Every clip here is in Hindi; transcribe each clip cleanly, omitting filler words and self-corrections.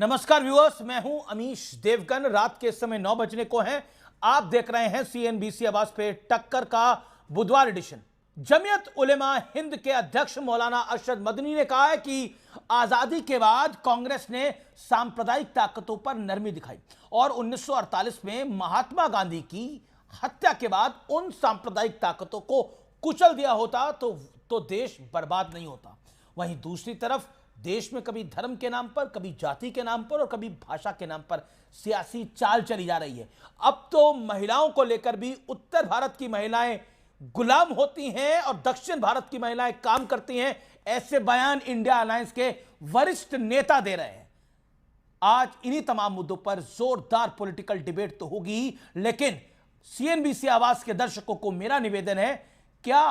नमस्कार व्यूअर्स, मैं हूं अमीश देवगन। रात के समय 9 बजने को हैं। आप देख रहे हैं सीएनबीसी आवाज पे टक्कर का बुधवार एडिशन। जमीयत उलेमा हिंद के अध्यक्ष मौलाना अरशद मदनी ने कहा है कि आजादी के बाद कांग्रेस ने सांप्रदायिक ताकतों पर नरमी दिखाई और 1948 में महात्मा गांधी की हत्या के बाद उन सांप्रदायिक ताकतों को कुचल दिया होता तो देश बर्बाद नहीं होता। वहीं दूसरी तरफ देश में कभी धर्म के नाम पर, कभी जाति के नाम पर और कभी भाषा के नाम पर सियासी चाल चली जा रही है। अब तो महिलाओं को लेकर भी उत्तर भारत की महिलाएं गुलाम होती हैं और दक्षिण भारत की महिलाएं काम करती हैं, ऐसे बयान इंडिया अलायंस के वरिष्ठ नेता दे रहे हैं। आज इन्हीं तमाम मुद्दों पर जोरदार पॉलिटिकल डिबेट तो होगी, लेकिन सीएनबीसी आवाज के दर्शकों को मेरा निवेदन है, क्या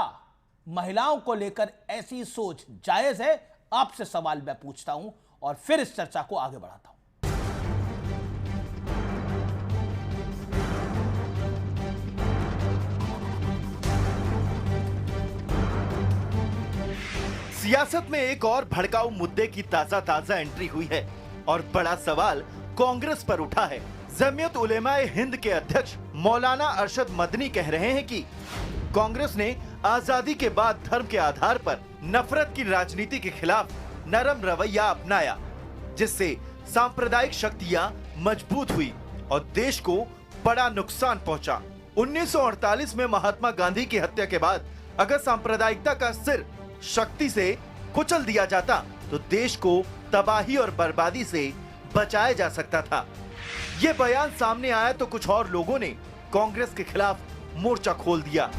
महिलाओं को लेकर ऐसी सोच जायज है? आपसे सवाल मैं पूछता हूं और फिर इस चर्चा को आगे बढ़ाता हूं। सियासत में एक और भड़काऊ मुद्दे की ताजा एंट्री हुई है और बड़ा सवाल कांग्रेस पर उठा है। जमीयत उलेमा हिंद के अध्यक्ष मौलाना अरशद मदनी कह रहे हैं कि कांग्रेस ने आजादी के बाद धर्म के आधार पर नफरत की राजनीति के खिलाफ नरम रवैया अपनाया, जिससे सांप्रदायिक शक्तियां मजबूत हुई और देश को बड़ा नुकसान पहुंचा। 1948 में महात्मा गांधी की हत्या के बाद अगर सांप्रदायिकता का सिर शक्ति से कुचल दिया जाता तो देश को तबाही और बर्बादी से बचाया जा सकता था। ये बयान सामने आया तो कुछ और लोगों ने कांग्रेस के खिलाफ मोर्चा खोल दिया।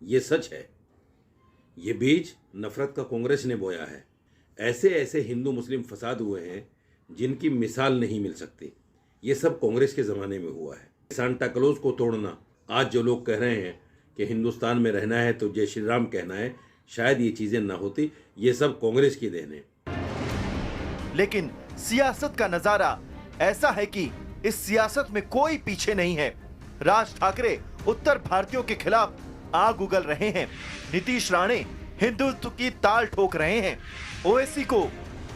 ये सच है, ये बीज नफरत का कांग्रेस ने बोया है। ऐसे ऐसे हिंदू मुस्लिम फसाद हुए हैं जिनकी मिसाल नहीं मिल सकती। ये सब कांग्रेस के जमाने में हुआ है। सांता क्लॉज को तोड़ना, आज जो लोग कह रहे हैं कि हिंदुस्तान में रहना है तो जय श्री राम कहना है, शायद ये चीजें ना होती। ये सब कांग्रेस की देन है। लेकिन सियासत का नजारा ऐसा है कि इस सियासत में कोई पीछे नहीं है। राज ठाकरे उत्तर भारतीयों के खिलाफ आग उगल रहे हैं। नीतीश राणे हिंदुत्व की ताल ठोक रहे हैं। ओवैसी को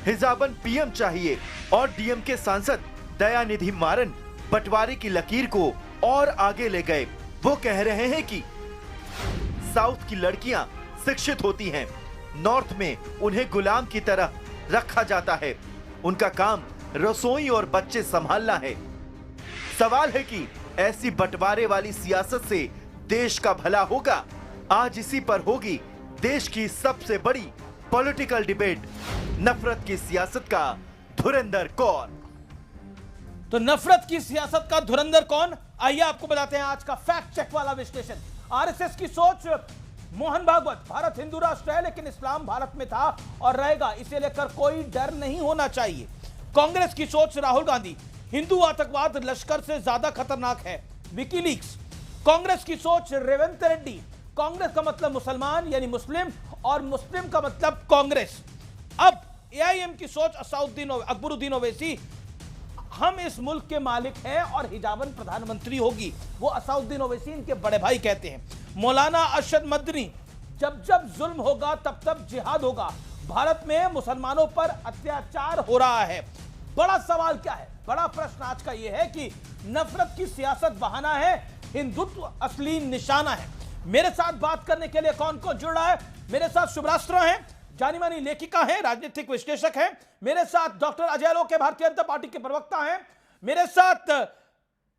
हिजाबन पीएम चाहिए और डीएमके सांसद दयानिधि मारन बंटवारे की लकीर को और आगे ले गए। वो कह रहे हैं कि साउथ की लड़कियां शिक्षित होती हैं, नॉर्थ में उन्हें गुलाम की तरह रखा जाता है, उनका काम रसोई और बच्चे संभालना है। सवाल है कि ऐसी बंटवारे वाली सियासत से देश का भला होगा? आज इसी पर होगी देश की सबसे बड़ी पॉलिटिकल डिबेट। नफरत की सियासत का धुरंधर कौन? तो नफरत की सियासत का धुरंधर कौन? आइए आपको बताते हैं आज का फैक्ट चेक वाला विश्लेषण। आरएसएस की सोच, मोहन भागवत, भारत हिंदू राष्ट्र है लेकिन इस्लाम भारत में था और रहेगा, इसे लेकर कोई डर नहीं होना चाहिए। कांग्रेस की सोच, राहुल गांधी, हिंदू आतंकवाद लश्कर से ज्यादा खतरनाक है, विकीलीक्स। कांग्रेस की सोच, रेवंत रेड्डी, कांग्रेस का मतलब मुसलमान यानी मुस्लिम और मुस्लिम का मतलब कांग्रेस। अब एआईएम की सोच, अकबरुद्दीन ओवैसी, हम इस मुल्क के मालिक हैं और हिजाबन प्रधानमंत्री होगी, वो असाउद्दीन ओवैसी इनके बड़े भाई कहते हैं। मौलाना अरशद मदनी, जब जब जुल्म होगा तब तब जिहाद होगा, भारत में मुसलमानों पर अत्याचार हो रहा है। बड़ा सवाल क्या है? बड़ा प्रश्न आज का यह है कि नफरत की सियासत बहाना है, हिंदुत्व असली निशाना है। मेरे साथ बात करने के लिए कौन कौन जुड़ रहा है? मेरे साथ शुभराष्ट्र हैं, जानी मानी लेखिका हैं, राजनीतिक विश्लेषक हैं। मेरे साथ डॉक्टर अजय लोके, भारतीय जनता पार्टी के प्रवक्ता हैं। मेरे साथ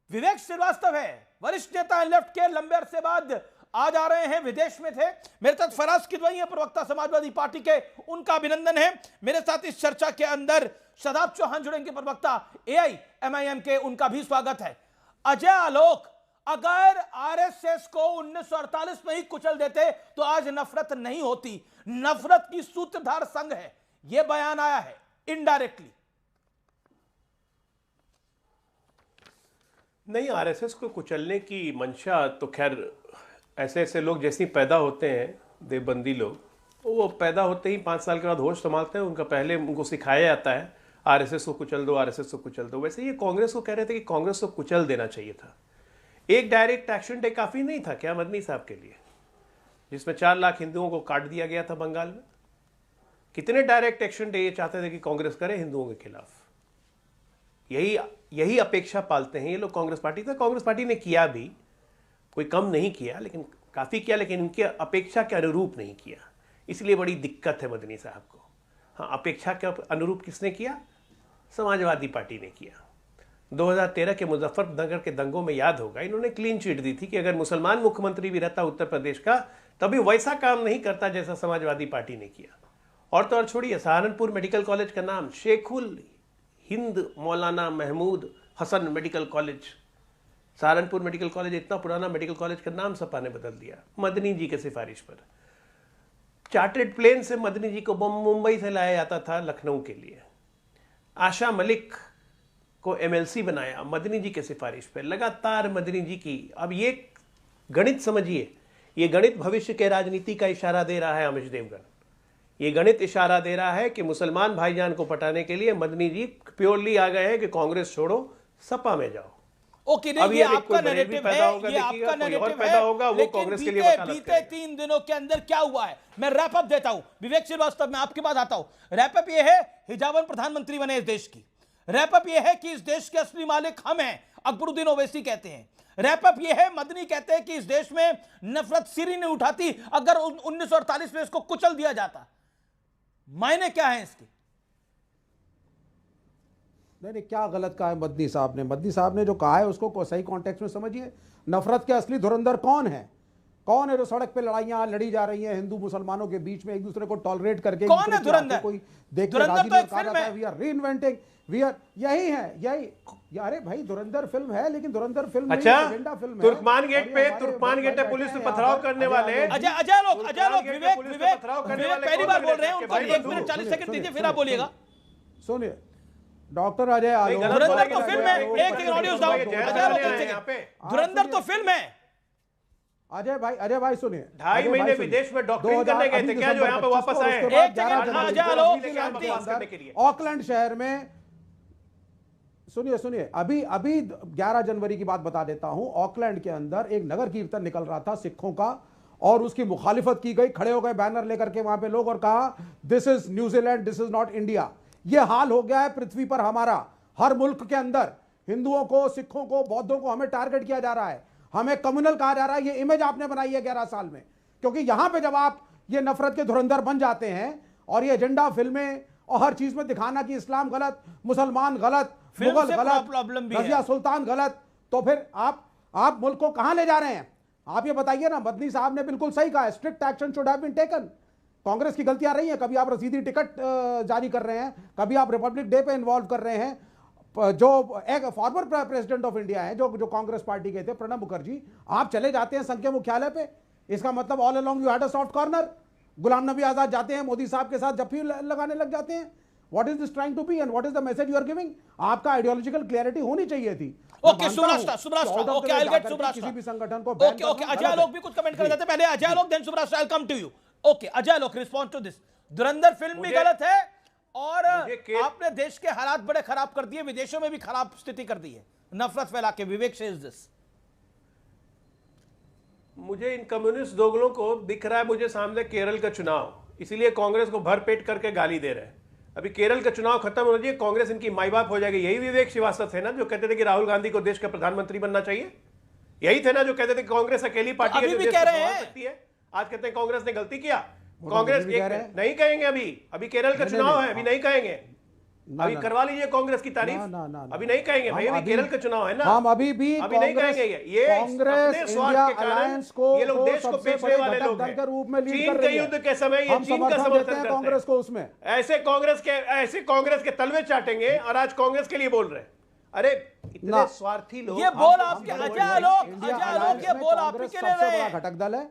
विवेक श्रीवास्तव है, वरिष्ठ नेता हैं लेफ्ट के, लंबे अरसे बाद आज आ रहे हैं, विदेश में थे। मेरे साथ फराज किदवई है, प्रवक्ता समाजवादी पार्टी के, उनका अभिनंदन है। मेरे साथ इस चर्चा के अंदर शदाब चौहान जुड़ेंगे, प्रवक्ता एआईएमआईएम के, उनका भी स्वागत है। अजय आलोक, अगर आरएसएस को 1948 में ही कुचल देते तो आज नफरत नहीं होती। नफरत की सूत्रधार संघ है, यह बयान आया है इनडायरेक्टली। नहीं, आरएसएस को कुचलने की मंशा तो खैर ऐसे ऐसे लोग जैसे ही पैदा होते हैं, देवबंदी लोग, वो पैदा होते ही 5 साल के बाद होश संभालते हैं। उनका पहले उनको सिखाया जाता है आरएसएस को कुचल दो, आरएसएस को कुचल दो। वैसे ये कांग्रेस को कह रहे थे कि कांग्रेस को कुचल देना चाहिए था। एक डायरेक्ट एक्शन डे काफी नहीं था क्या मदनी साहब के लिए, जिसमें 4 लाख हिंदुओं को काट दिया गया था बंगाल में? कितने डायरेक्ट एक्शन डे ये चाहते थे कि कांग्रेस करे हिंदुओं के खिलाफ? यही यही अपेक्षा पालते हैं ये लोग कांग्रेस पार्टी से। कांग्रेस पार्टी ने किया भी, कोई कम नहीं किया, लेकिन काफ़ी किया, लेकिन इनके अपेक्षा के अनुरूप नहीं किया। इसलिए बड़ी दिक्कत है मदनी साहब को। हाँ, अपेक्षा के अनुरूप किसने किया? समाजवादी पार्टी ने किया। 2013 के मुजफ्फरनगर के दंगों में याद होगा, इन्होंने क्लीन चिट दी थी कि अगर मुसलमान मुख्यमंत्री भी रहता उत्तर प्रदेश का तभी वैसा काम नहीं करता जैसा समाजवादी पार्टी ने किया। और तो और छोड़िए, सहारनपुर मेडिकल कॉलेज का नाम Shaikhul Hind Maulana Mahmood Hasan medical college, Saharanpur medical college इतना पुराना मेडिकल कॉलेज का नाम सपा ने बदल दिया मदनी जी के सिफारिश पर। चार्टर्ड प्लेन से मदनी जी को मुंबई से लाया जाता था लखनऊ के लिए। आशा मलिक को एमएलसी बनाया मदनी जी के सिफारिश पर। लगातार मदनी जी की, अब ये गणित समझिए, ये गणित भविष्य के राजनीति का इशारा दे रहा है अमिश देवगन। ये गणित इशारा दे रहा है कि मुसलमान भाईजान को पटाने के लिए मदनी जी प्योरली आ गए हैं कि कांग्रेस छोड़ो, सपा में जाओ। ओके, नहीं, ये आपका नैरेटिव है, ये आपका नैरेटिव है, लेकिन बीते 3 दिनों के अंदर क्या हुआ है, मैं रैप अप देता हूं। विवेक श्रीवास्तव, मैं आपके पास आता हूं। रैप अप ये है, हिजावन प्रधानमंत्री बने इस देश की। रैप अप ये है कि इस देश के असली मालिक हम हैं, अकबरुद्दीन ओवैसी कहते हैं। रैप अप ये है, मदनी कहते हैं कि इस देश में नफरत सिरी नहीं उठाती अगर 1948 में इसको कुचल दिया जाता। मायने क्या है इसके? नहीं, क्या गलत कहा है मदनी साहब ने? मदनी साहब ने जो कहा है उसको सही कॉन्टेक्स्ट में समझिए। नफरत के असली धुरंधर कौन है? कौन है जो सड़क पे लड़ाइयां लड़ी जा रही हैं हिंदू मुसलमानों के बीच में, एक दूसरे को टॉलरेट करके? कौन है धुरंधर? कोई देख के राजी नहीं, कहा जाता है we are reinventing, we are, यही है, यही। अरे भाई, धुरंधर फिल्म है, लेकिन धुरंधर फिल्म अच्छा, एजेंडा फिल्म है। तुर्कमान गेट पे पुलिस से पथराव करने वाले अजय लोग विवेक पहली बार बोल रहे हैं, उनको 1 मिनट 40 सेकंड दीजिए, फिर आप बोलिएगा। सुनिए, डॉक्टर अजय आलोक, धुरंधर तो फिल्म है, एक ऑडियो डाउन, धुरंधर तो फिल्म है। अजय भाई सुनिए, 2.5 महीने विदेश में डॉक्टरिंग करने गए थे क्या, जो यहाँ पे वापस आए? ऑकलैंड शहर में, सुनिए, अभी 11 जनवरी की बात बता देता हूं। ऑकलैंड के अंदर एक नगर कीर्तन निकल रहा था सिखों का, और उसकी मुखालिफत की गई। खड़े हो गए बैनर लेकर के वहां पे लोग, और कहा this is New Zealand, this is not India. यह हाल हो गया है पृथ्वी पर हमारा। हर मुल्क के अंदर हिंदुओं को, सिखों को, बौद्धों को हमें टारगेट किया जा रहा है, हमें कम्युनल कहा जा रहा है। ये इमेज आपने बनाई है 11 साल में, क्योंकि यहां पे जब आप ये नफरत के धुरंधर बन जाते हैं और ये एजेंडा फिल्में और हर चीज में दिखाना कि इस्लाम गलत, मुसलमान गलत, मुगल गलत, रजिया सुल्तान गलत, तो फिर आप मुल्क को कहां ले जा रहे हैं? आप ये बताइए ना। मदनी साहब ने बिल्कुल सही कहा, strict action should have been taken. Congress की गलतियां रही हैं, कभी आप रसीदी टिकट जारी कर रहे हैं, कभी आप रिपब्लिक डे पे इन्वॉल्व कर रहे हैं। जो एक फॉर्मर प्रेसिडेंट ऑफ इंडिया है, जो कांग्रेस पार्टी के थे, प्रणब मुखर्जी, आप चले जाते हैं संघ के मुख्यालय पे, इसका मतलब all along you had a soft corner. Ghulam Nabi Azad जाते हैं मोदी साहब के साथ जफ्फी लगाने लग जाते हैं। What is this trying to be and what is the message you are giving? आपका आइडियोलॉजिकल क्लैरिटी होनी चाहिए थी। Okay, Shubhrastha, okay, I will get Shubhrastha. किसी भी संगठन को ओके, अजय लोग भी कुछ कमेंट कर देते हैं। पहले Ajay Alok, then Shubhrastha, I will come to you. Okay, Ajay Alok, respond to this. Dhurandhar film भी गलत है, और आपने देश के हालात बड़े खराब कर दिए, विदेशों में भी खराब स्थिति कर दी है नफरत फैला के। विवेक शेज दिस। मुझे इन कम्युनिस्ट दोगलों को दिख रहा है, मुझे सामने केरल का चुनाव, इसीलिए कांग्रेस को भरपेट करके गाली दे रहे हैं। अभी केरल का चुनाव खत्म होना चाहिए, कांग्रेस इनकी माई बाप हो जाएगी। यही विवेक श्रीवास्तव थे ना जो कहते थे कि राहुल गांधी को देश का प्रधानमंत्री बनना चाहिए? यही थे ना जो कहते थे कांग्रेस अकेली पार्टी है जो देश को संभाल सकती है? आज कहते हैं कांग्रेस ने गलती किया। कांग्रेस नहीं कहेंगे, अभी केरल का चुनाव है, अभी नहीं कहेंगे। अभी करवा लीजिए कांग्रेस की तारीफ, अभी नहीं कहेंगे भाई, अभी केरल का चुनाव है ना, हम अभी नहीं कहेंगे। ये कांग्रेस इंडिया अलायंस को ये लोग देश को बेचने वाले लोग हैं। चीन के युद्ध के समय ये चीन का समर्थन करते हैं कांग्रेस को। उसमें ऐसे कांग्रेस के तलवे चाटेंगे और आज कांग्रेस के लिए बोल रहे हैं। अरे इतने स्वार्थी लोग। ये बोल आपके अजय लोग, ये बोल आपके लिए रहे हैं। घटक दल है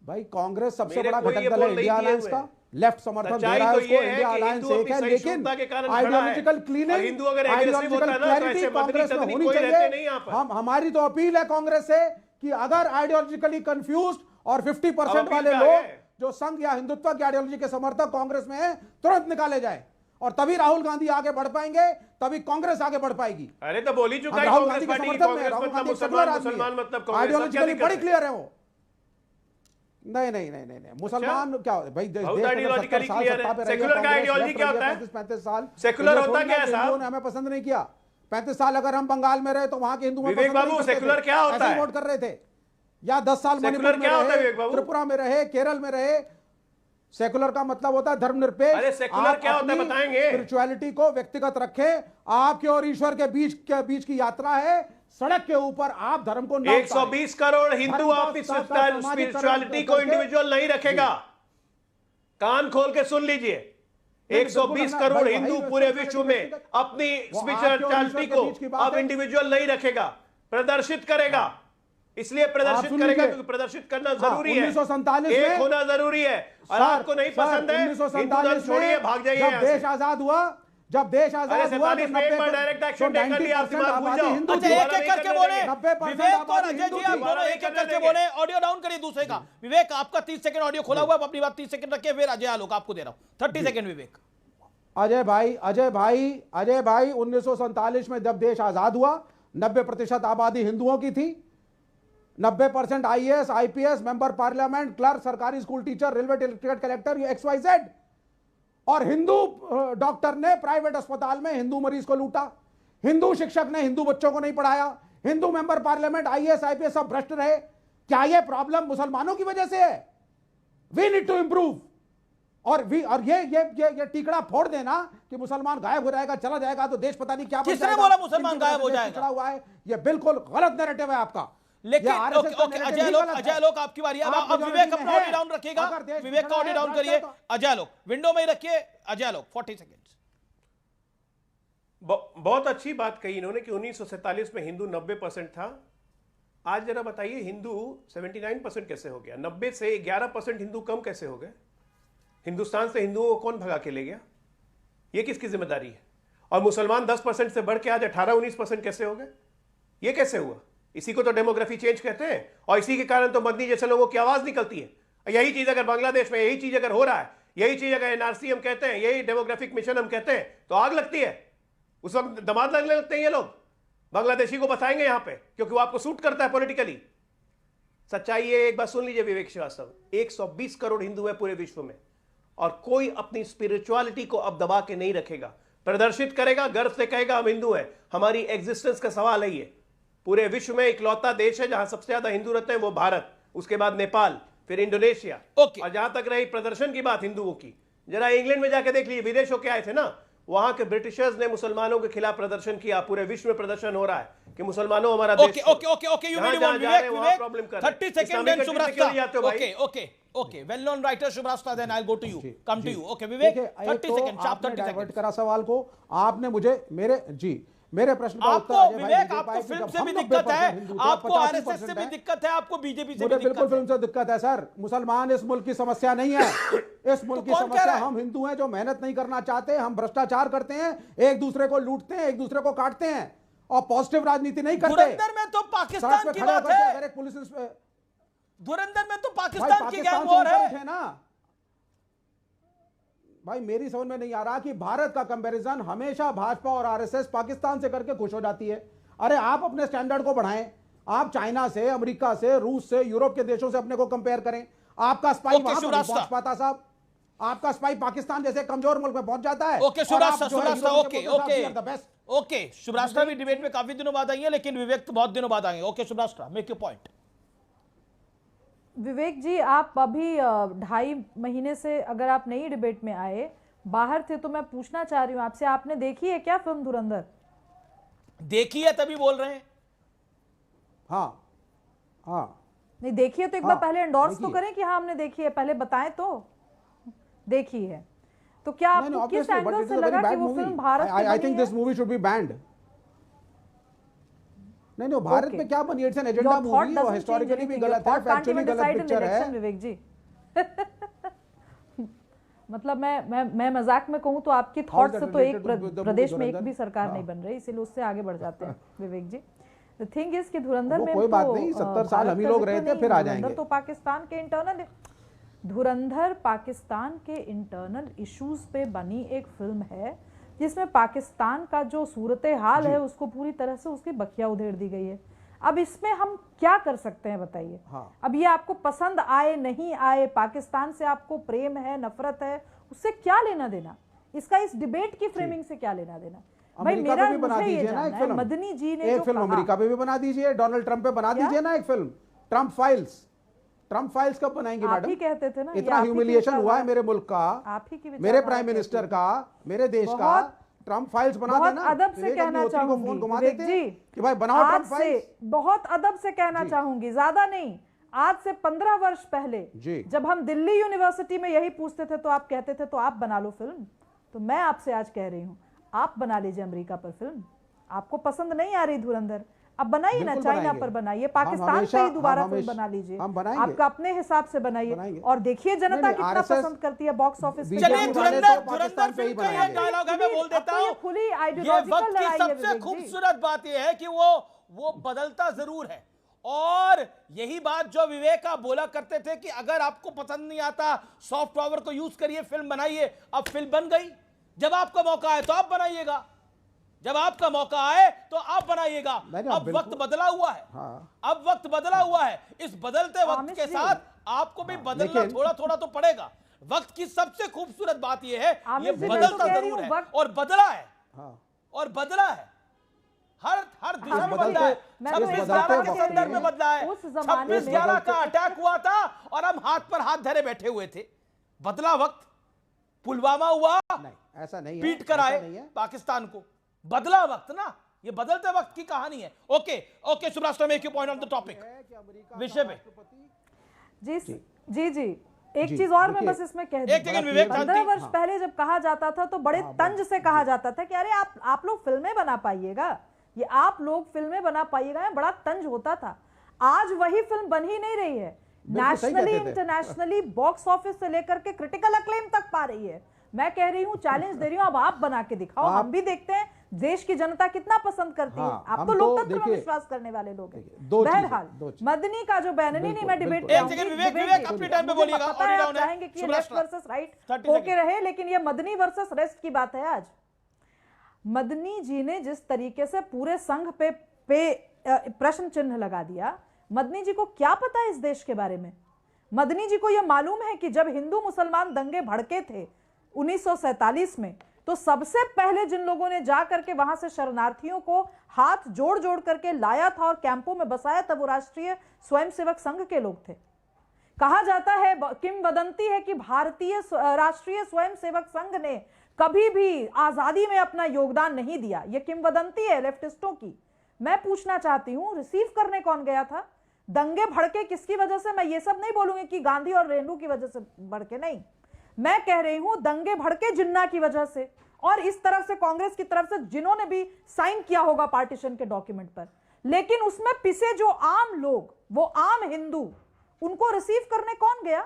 भाई, कांग्रेस सबसे बड़ा घटक दल है इंडिया अलायंस का। लेफ्ट समर्थन दे रहा है उसको, इंडिया अलायंस एक है, लेकिन ideological cleaning, ideological clarity Congress में होनी चाहिए। हमारी तो अपील है कांग्रेस से कि अगर आइडियोलॉजिकली कंफ्यूज्ड और 50% वाले लोग जो संघ या हिंदुत्व की आइडियोलॉजी के समर्थक कांग्रेस में हैं, तुरंत निकाले जाए, और तभी राहुल गांधी आगे बढ़ पाएंगे, तभी कांग्रेस आगे बढ़ पाएगी। अरे तो बोली चुका है राहुल गांधी के समर्थन में, राहुल गांधी मुसलमान मतलब आइडियोलॉजिकली बड़ी क्लियर है वो। नहीं नहीं नहीं नहीं नहीं मुसलमान क्या भाई बहुत आइडियोलॉजिकली क्लियर है। सेकुलर का आइडियोलॉजी क्या होता है? 35 साल सेकुलर होता क्या है साहब? हमें पसंद नहीं किया 35 साल अगर हम बंगाल में रहे तो वहां के हिंदू विवेक बाबू सेकुलर क्या होता है? वोट कर रहे थे या 10 साल सेकुलर क्या होता है विवेक बाबू? त्रिपुरा में रहे, केरल में रहे। सेकुलर का मतलब होता है धर्मनिरपेक्ष। अरे सेकुलर क्या होता है बताएंगे? स्पिरिचुअलिटी को व्यक्तिगत रखें। आपके और ईश्वर के बीच की यात्रा है। सड़क के ऊपर आप धर्म को 120 करोड़ हिंदू अपनी स्पिरिचुअलिटी को इंडिविजुअल नहीं रखेगा। कान खोल के सुन लीजिए, 120 करोड़ हिंदू पूरे विश्व में अपनी स्पिरिचुअलिटी को अब इंडिविजुअल नहीं रखेगा, प्रदर्शित करेगा। इसलिए प्रदर्शित करेगा क्योंकि प्रदर्शित करना जरूरी है, 1947 एक होना जरूरी है। और आपको नहीं पसंद है, हिंदू धर्म छोड़िए, भाग जाइए जब देश आजाद हुआ, जब देश आजाद हुआ तो 90% डायरेक्ट एक्शन कर लिया। आप दिमाग भूल जाओ। अच्छा, एक एक करके बोले विवेक और अजय जी, आप दोनों एक एक करके बोले। ऑडियो डाउन करिए दूसरे का। विवेक आपका 30 सेकंड ऑडियो खोला हुआ है, अपनी बात 30 सेकंड रखिए, फिर अजय आलोक आपको दे रहा हूं 30 सेकंड। विवेक अजय भाई 1947 में जब देश आजाद हुआ 90% आबादी हिंदुओं की थी। 90% IAS IPS member parliament, clerk, सरकारी school teacher, railway ticket collector, XYZ। और हिंदू डॉक्टर ने प्राइवेट अस्पताल में हिंदू मरीज को लूटा। हिंदू शिक्षक ने हिंदू बच्चों को नहीं पढ़ाया। Hindu member parliament, IAS IPS सब भ्रष्ट रहे। क्या यह प्रॉब्लम मुसलमानों की वजह से है? We need to improve. और ये टीकड़ा फोड़ देना कि मुसलमान गायब हो जाएगा, चला जाएगा तो देश पता नहीं क्या बन किसने बोला मुसलमान गायब हो जाएगा? हुआ है, ये बिल्कुल गलत नैरेटिव है आपका। लेकिन अजय लोग आपकी बारी। अब विवेक अपना ऑडियो डाउन रखिएगा। विवेक का ऑडियो डाउन करिए। अजय लोग विंडो में ही रखिए। अजय लोग 40 सेकंड। बहुत अच्छी बात कही इन्होंने कि 1947 में हिंदू 90% था। आज जरा बताइए हिंदू 79% कैसे हो गया? 90 से 11% हिंदू कम कैसे हो गए? हिंदुस्तान से हिंदुओं को कौन भगा के ले गया? ये किसकी जिम्मेदारी है? और मुसलमान 10% से बढ़ के आज 18-19% कैसे हो गए? ये कैसे हुआ? इसी को तो डेमोग्राफी चेंज कहते हैं। और इसी के कारण तो मदनी जैसे लोगों की आवाज निकलती है। यही चीज अगर बांग्लादेश में, यही चीज अगर हो रहा है, यही चीज अगर NRC हम कहते हैं, यही डेमोग्राफिक मिशन हम कहते हैं, तो आग लगती है। उस वक्त दमाद लगने लगते हैं ये लोग। बांग्लादेशी को बताएंगे यहां पे, क्योंकि वो आपको सूट करता है पॉलिटिकली। सच्चाई ये एक बार सुन लीजिए विवेक श्रीवास्तव, 120 करोड़ हिंदू है पूरे विश्व में, और कोई अपनी स्पिरिचुअलिटी को अब दबा के नहीं रखेगा, प्रदर्शित करेगा, गर्व से कहेगा हम हिंदू हैं। हमारी एग्जिस्टेंस का सवाल है ये। पूरे विश्व में इकलौता देश है जहां सबसे ज्यादा हिंदू रहते हैं, वो भारत, उसके बाद नेपाल, फिर इंडोनेशिया। और जहां तक रही प्रदर्शन की बात हिंदुओं की, जरा इंग्लैंड में जाके देख लीजिए, विदेश होके आए थे ना, वहां के ब्रिटिशर्स ने मुसलमानों के खिलाफ प्रदर्शन किया। पूरे विश्व में प्रदर्शन हो रहा है कि मुसलमानो हमारा देश। Okay you mean Vivek 30 second then Shubhrastha. Okay well known writer Shubhrastha, then I will go to you, come to you. Okay Vivek 30 second, sharp 30 second करा सवाल को। आपने मुझे मेरे प्रश्न का उत्तर आपको विवेक, आपको फिल्म से भी दिक्कत है, आपको RSS से भी दिक्कत है, आपको बीजेपी से भी दिक्कत है। बिल्कुल फिल्म से दिक्कत है सर। मुसलमान इस मुल्क की समस्या नहीं है। इस मुल्क की समस्या हम हिंदू हैं जो मेहनत नहीं करना चाहते, हम भ्रष्टाचार करते हैं, एक दूसरे को लूटते हैं, एक दूसरे को काटते हैं और पॉजिटिव राजनीति नहीं करते। धुरंधर में तो पाकिस्तान की बात है। अगर एक पुलिस धुरंधर में तो पाकिस्तान की गैंग वॉर है ना भाई। मेरी समझ में नहीं आ रहा कि भारत का कंपैरिजन हमेशा भाजपा और RSS पाकिस्तान से करके खुश हो जाती है। अरे आप अपने स्टैंडर्ड को बढ़ाएं। आप चाइना से, अमेरिका से, रूस से, यूरोप के देशों से अपने को कंपेयर करें। आपका स्पाई वहां पर पहुंच पाता साहब। आपका स्पाई पाकिस्तान जैसे कमजोर मुल्क में पहुंच जाता है। ओके शुभराष्ट्र भी डिबेट में काफी दिनों बाद आई है, लेकिन विवेक तो बहुत दिनों बाद आएंगे। Okay Shubhrastha, make your point. Vivek ji, आप अभी 2.5 महीने से अगर आप नई डिबेट में आए, बाहर थे, तो मैं पूछना चाह रही हूं आपसे, आपने देखी है क्या फिल्म धुरंधर? देखी है तभी बोल रहे हैं। हाँ नहीं देखी है तो एक बार पहले एंडोर्स तो करें कि हाँ हमने देखी है, पहले बताएं तो। देखी है तो क्या आपको किस एंगल से लगा कि वो फिल्म भारत में बनी है? I think this movie should be band. नहीं भारत में क्या बनी? इट्स एन एजेंडा मूवी, वो हिस्टोरिकली भी गलत है, फैक्चुअली गलत पिक्चर है। विवेक जी मतलब मैं मजाक में कहूं तो आपकी थॉट से तो एक प्रदेश में एक भी सरकार नहीं बन रही, इसीलिए उससे आगे बढ़ जाते हैं विवेक जी। द थिंग इज कि धुरंधर में कोई बात नहीं, 70 साल हम ही लोग रहे थे, फिर आ जाएंगे। तो पाकिस्तान के इंटरनल धुरंधर पाकिस्तान के इंटरनल इश्यूज पे बनी एक फिल्म है, जिसमें पाकिस्तान का जो सूरत हाल है उसको पूरी तरह से उसकी बखिया उधेड़ दी गई है। अब इसमें हम क्या कर सकते हैं बताइए। हाँ। अब ये आपको पसंद आए नहीं आए, पाकिस्तान से आपको प्रेम है नफरत है, उससे क्या लेना देना, इसका इस डिबेट की फ्रेमिंग से क्या लेना देना। भाई अमेरिका मेरा पे भी बना मुझे ये दीजिए ना एक जानना है, फिल्म, मदनी जी ने एक जो फिल्म कहा, अमेरिका पे भी बना दीजिए, डोनाल्ड ट्रंप पे बना दीजिए ना एक film, Trump files. Trump files कब बनाएंगे आप मैडम? ही कहते थे ना, ये इतना आप ही की ह्यूमिलिएशन हुआ है विचारधारा- मेरे मुल्क का, आप ही की मेरे विचारधारा प्राइम कहती मिनिस्टर है। का, मेरे देश का। बहुत- ट्रंप फाइल्स बना बहुत देना। अदब से विवेक कहना अग्निहोत्री को फोन चाहूंगी घुमा विवेक देते जी, कि भाई बनाओ आज ट्रंप से फाइल्स। बहुत अदब से कहना चाहूंगी, ज्यादा नहीं, आज से 15 वर्ष पहले जी। जब हम दिल्ली यूनिवर्सिटी में यही पूछते थे तो आप कहते थे तो आप बना लो फिल्म। तो मैं आपसे आज कह रही हूं, आप बना लीजिए अमेरिका पर फिल्म। आपको पसंद नहीं आ रही धुरंधर, अब बनाइए ना, बिल्कुल चाइना बनाएंगे। पर बनाइए, हम पाकिस्तान पे हमेशा- ही दोबारा हम फिल्म हमेशा- बना लीजिए, हम बनाएंगे। आपका अपने हिसाब से बनाइए बनाएंगे। और देखिए जनता नहीं, कितना RSS पसंद करती है बॉक्स ऑफिस पे। बीजेपी चलिए वाले धुरंधर तो पाकिस्तान पे ही फिल्म का ये बनाएंगे। डायलॉग है, मैं बोल देता अब तो ये हूं। खुली ये आइडियोलॉजिकल वक्त की लड़ाई है सबसे विवेक जी। खूबसूरत बात यह है कि वो बदलता जरूर है। और यही बात जो विवेक आप बोला करते थे कि अगर आपको पसंद नहीं आता सॉफ्ट पावर को यूज करिए, फिल्म बनाइए। अब फिल्म बन गई, जब आपका मौका आए तो आप बनाइएगा, जब आपका मौका आए तो आप बनाइएगा। अब वक्त बदला हुआ है। हाँ। अब वक्त बदला हुआ है, इस बदलते वक्त आमिर के जी। साथ आपको भी बदलना लेकिन- थोड़ा थोड़ा तो पड़ेगा। वक्त की सबसे खूबसूरत बात यह है, आमिर ये जी, मैं तो बदलता कह रही जरूर हूं, है वक्त- और बदला है, हाँ। और बदला है, हर दिशा में बदलते- बदला है। मैं तो 26/11 के बदलते संदर्भ में बदला है। उस जमाने में- 26/11 का अटैक हुआ था और हम हाथ पर हाथ धरे बैठे हुए थे। बदला वक्त, पुलवामा हुआ, नहीं, ऐसा नहीं है, पीट कर ऐसा आए नहीं है। पाकिस्तान को, बदला वक्त ना, ये बदलते वक्त की कहानी है। Okay okay Shubhrastha, make you point on the topic, विषय पे। जी जी जी, एक चीज और मैं बस इसमें कह एक सेकंड विवेक, 15 शांति। वर्ष पहले जब कहा जाता था तो बड़े तंज से कहा जाता था कि अरे आप लोग फिल्में बना पाइएगा, ये आप लोग फिल्में बना पाइएगा, बड़ा तंज होता था। आज वही फिल्म बन ही नहीं रही है, बिल्कुल सही नेशनली कहते थे। इंटरनेशनली बॉक्स ऑफिस से लेकर के क्रिटिकल अक्लेम तक पा रही है। मैं कह रही हूँ, चैलेंज दे रही हूँ, अब आप बना के दिखाओ, हम भी देखते हैं देश की जनता कितना पसंद करती है। हाँ, आप हम तो तो लोकतंत्र में देखिए- विश्वास करने वाले लोग हैं। दो चीजें, बहरहाल दो चीजें। मदनी का जो बैन, नहीं मैं डिबेट बिल्कुल। एक सेकंड विवेक, अपने टाइम पे बोलिएगा, पता है ऑडियो आप डाउन है। चाहेंगे कि सुब्रास्ट्र। लेफ्ट वर्सेस राइट 30 होके सेकंड। रहे, लेकिन ये मदनी वर्सेस रेस्ट की बात है। आज मदनी जी ने जिस तरीके से पूरे संघ पे प्रश्न चिन्ह लगा दिया, मदनी जी को क्या पता है इस देश के बारे में? मदनी जी को यह मालूम है कि जब हिंदू मुसलमान दंगे भड़के थे 1947 में, तो सबसे पहले जिन लोगों ने जा करके वहां से शरणार्थियों को हाथ जोड़ जोड़ करके लाया था और कैंपों में बसाया था, वो राष्ट्रीय स्वयंसेवक संघ के लोग थे। कहा जाता है, किंवदंती है कि भारतीय राष्ट्रीय स्वयंसेवक संघ ने कभी भी आजादी में अपना योगदान नहीं दिया। यह किंवदंती है लेफ्टिस्टों की। मैं पूछना चाहती हूं, रिसीव करने कौन गया था? दंगे भड़के किसकी वजह से? मैं ये सब नहीं बोलूंगी कि गांधी और नेहरू की वजह से भड़के, नहीं, मैं कह रही हूं दंगे भड़के जिन्ना की वजह से, और इस तरफ से कांग्रेस की तरफ से जिन्होंने भी साइन किया होगा पार्टीशन के डॉक्यूमेंट पर, लेकिन उसमें पिसे जो आम लोग, वो आम हिंदू, उनको रिसीव करने कौन गया?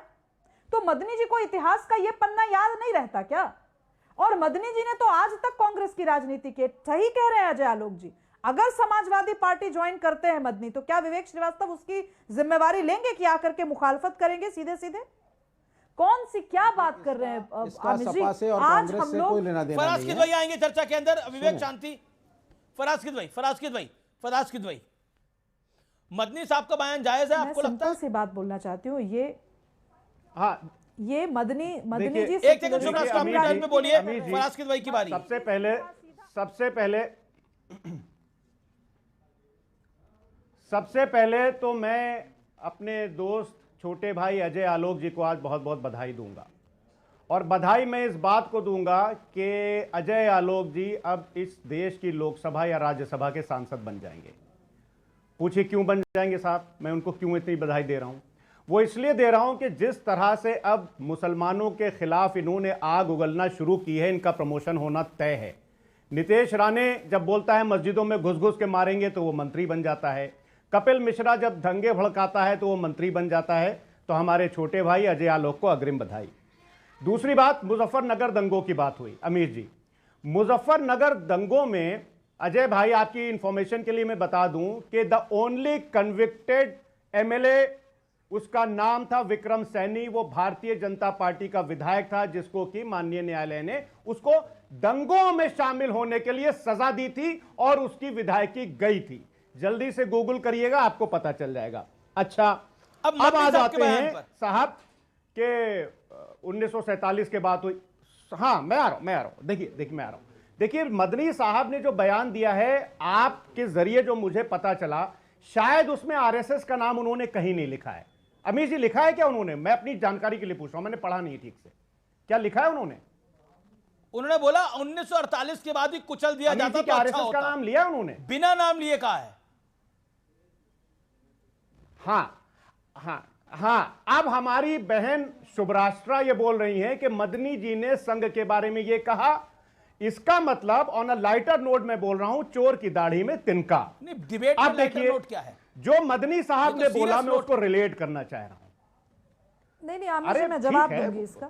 तो मदनी जी को इतिहास का यह पन्ना याद नहीं रहता क्या? और मदनी जी ने तो आज तक कांग्रेस की राजनीति के, सही कह रहे हैं अजय आलोक जी, अगर समाजवादी पार्टी ज्वाइन करते हैं मदनी, तो क्या विवेक श्रीवास्तव उसकी जिम्मेवारी लेंगे कि आकर के मुखालफत करेंगे सीधे सीधे? कौन सी क्या बात कर रहे हैं इसका आमिर जी? सपा से और आज कांग्रेस हम से कोई लोग लेना देना फराज नहीं किद है। भाई आएंगे चर्चा के अंदर। विवेक शांति, फराज किद भाई, मदनी साहब का बयान जायज है मैं आपको लगता सिंपल है? सी बात बोलना चाहती हूँ, हाँ, ये मदनी देखिए, जी एक सेकंड सुब्रास्ट्र, अपने टाइम पे बोलिए। अमीर जी, फराज किद भाई की बारी। सबसे पहले तो मैं अपने दोस्त छोटे भाई अजय आलोक जी को आज बहुत बहुत बधाई दूंगा, और बधाई मैं इस बात को दूंगा कि अजय आलोक जी अब इस देश की लोकसभा या राज्यसभा के सांसद बन जाएंगे। पूछिए क्यों बन जाएंगे साहब, मैं उनको क्यों इतनी बधाई दे रहा हूं? वो इसलिए दे रहा हूं कि जिस तरह से अब मुसलमानों के खिलाफ इन्होंने आग उगलना शुरू की है, इनका प्रमोशन होना तय है। नितेश राणे जब बोलता है मस्जिदों में घुस घुस के मारेंगे तो वो मंत्री बन जाता है। कपिल मिश्रा जब दंगे भड़काता है तो वो मंत्री बन जाता है। तो हमारे छोटे भाई अजय आलोक को अग्रिम बधाई। दूसरी बात, मुजफ्फरनगर दंगों की बात हुई। अमीर जी, मुजफ्फरनगर दंगों में अजय भाई, आपकी इंफॉर्मेशन के लिए मैं बता दूं कि द ओनली कन्विक्टेड एमएलए, उसका नाम था विक्रम सैनी। वो भारतीय जनता पार्टी का विधायक था, जिसको कि माननीय न्यायालय ने उसको दंगों में शामिल होने के लिए सजा दी थी और उसकी विधायकी गई थी। जल्दी से गूगल करिएगा, आपको पता चल जाएगा। अच्छा, अब अब आ मदनी साहब जाते के बयान हैं पर। साहब के 1947 के बाद हुई। हाँ, मैं आ रहा हूं। देखिए मैं आ रहा हूं। देखिए, मदनी साहब ने जो बयान दिया है आपके जरिए, जो मुझे पता चला, शायद उसमें आरएसएस का नाम उन्होंने कहीं नहीं लिखा है। अमीर जी, लिखा है क्या उन्होंने? मैं अपनी जानकारी के लिए पूछ रहा हूं, मैंने पढ़ा नहीं ठीक से। क्या लिखा है उन्होंने? उन्होंने बोला 1948 के बाद ही कुचल दिया जाता तो अच्छा आरएसएस का होता। नाम लिया उन्होंने? बिना नाम लिए कहा है। हाँ, अब हमारी बहन शुभराष्ट्रा ये बोल रही हैं कि मदनी जी ने संघ के बारे में ये कहा। इसका मतलब, ऑन अ लाइटर नोट मैं बोल रहा हूं, चोर की दाढ़ी में तिनका। नहीं, डिबेट अब में लाइटर देखिए, नोट क्या है? जो मदनी साहब ये ने तो बोला, serious मैं नोट उसको रिलेट करना चाह रहा हूं। नहीं आमिर अरे जी, मैं जवाब ठीक है। दूंगी इसका।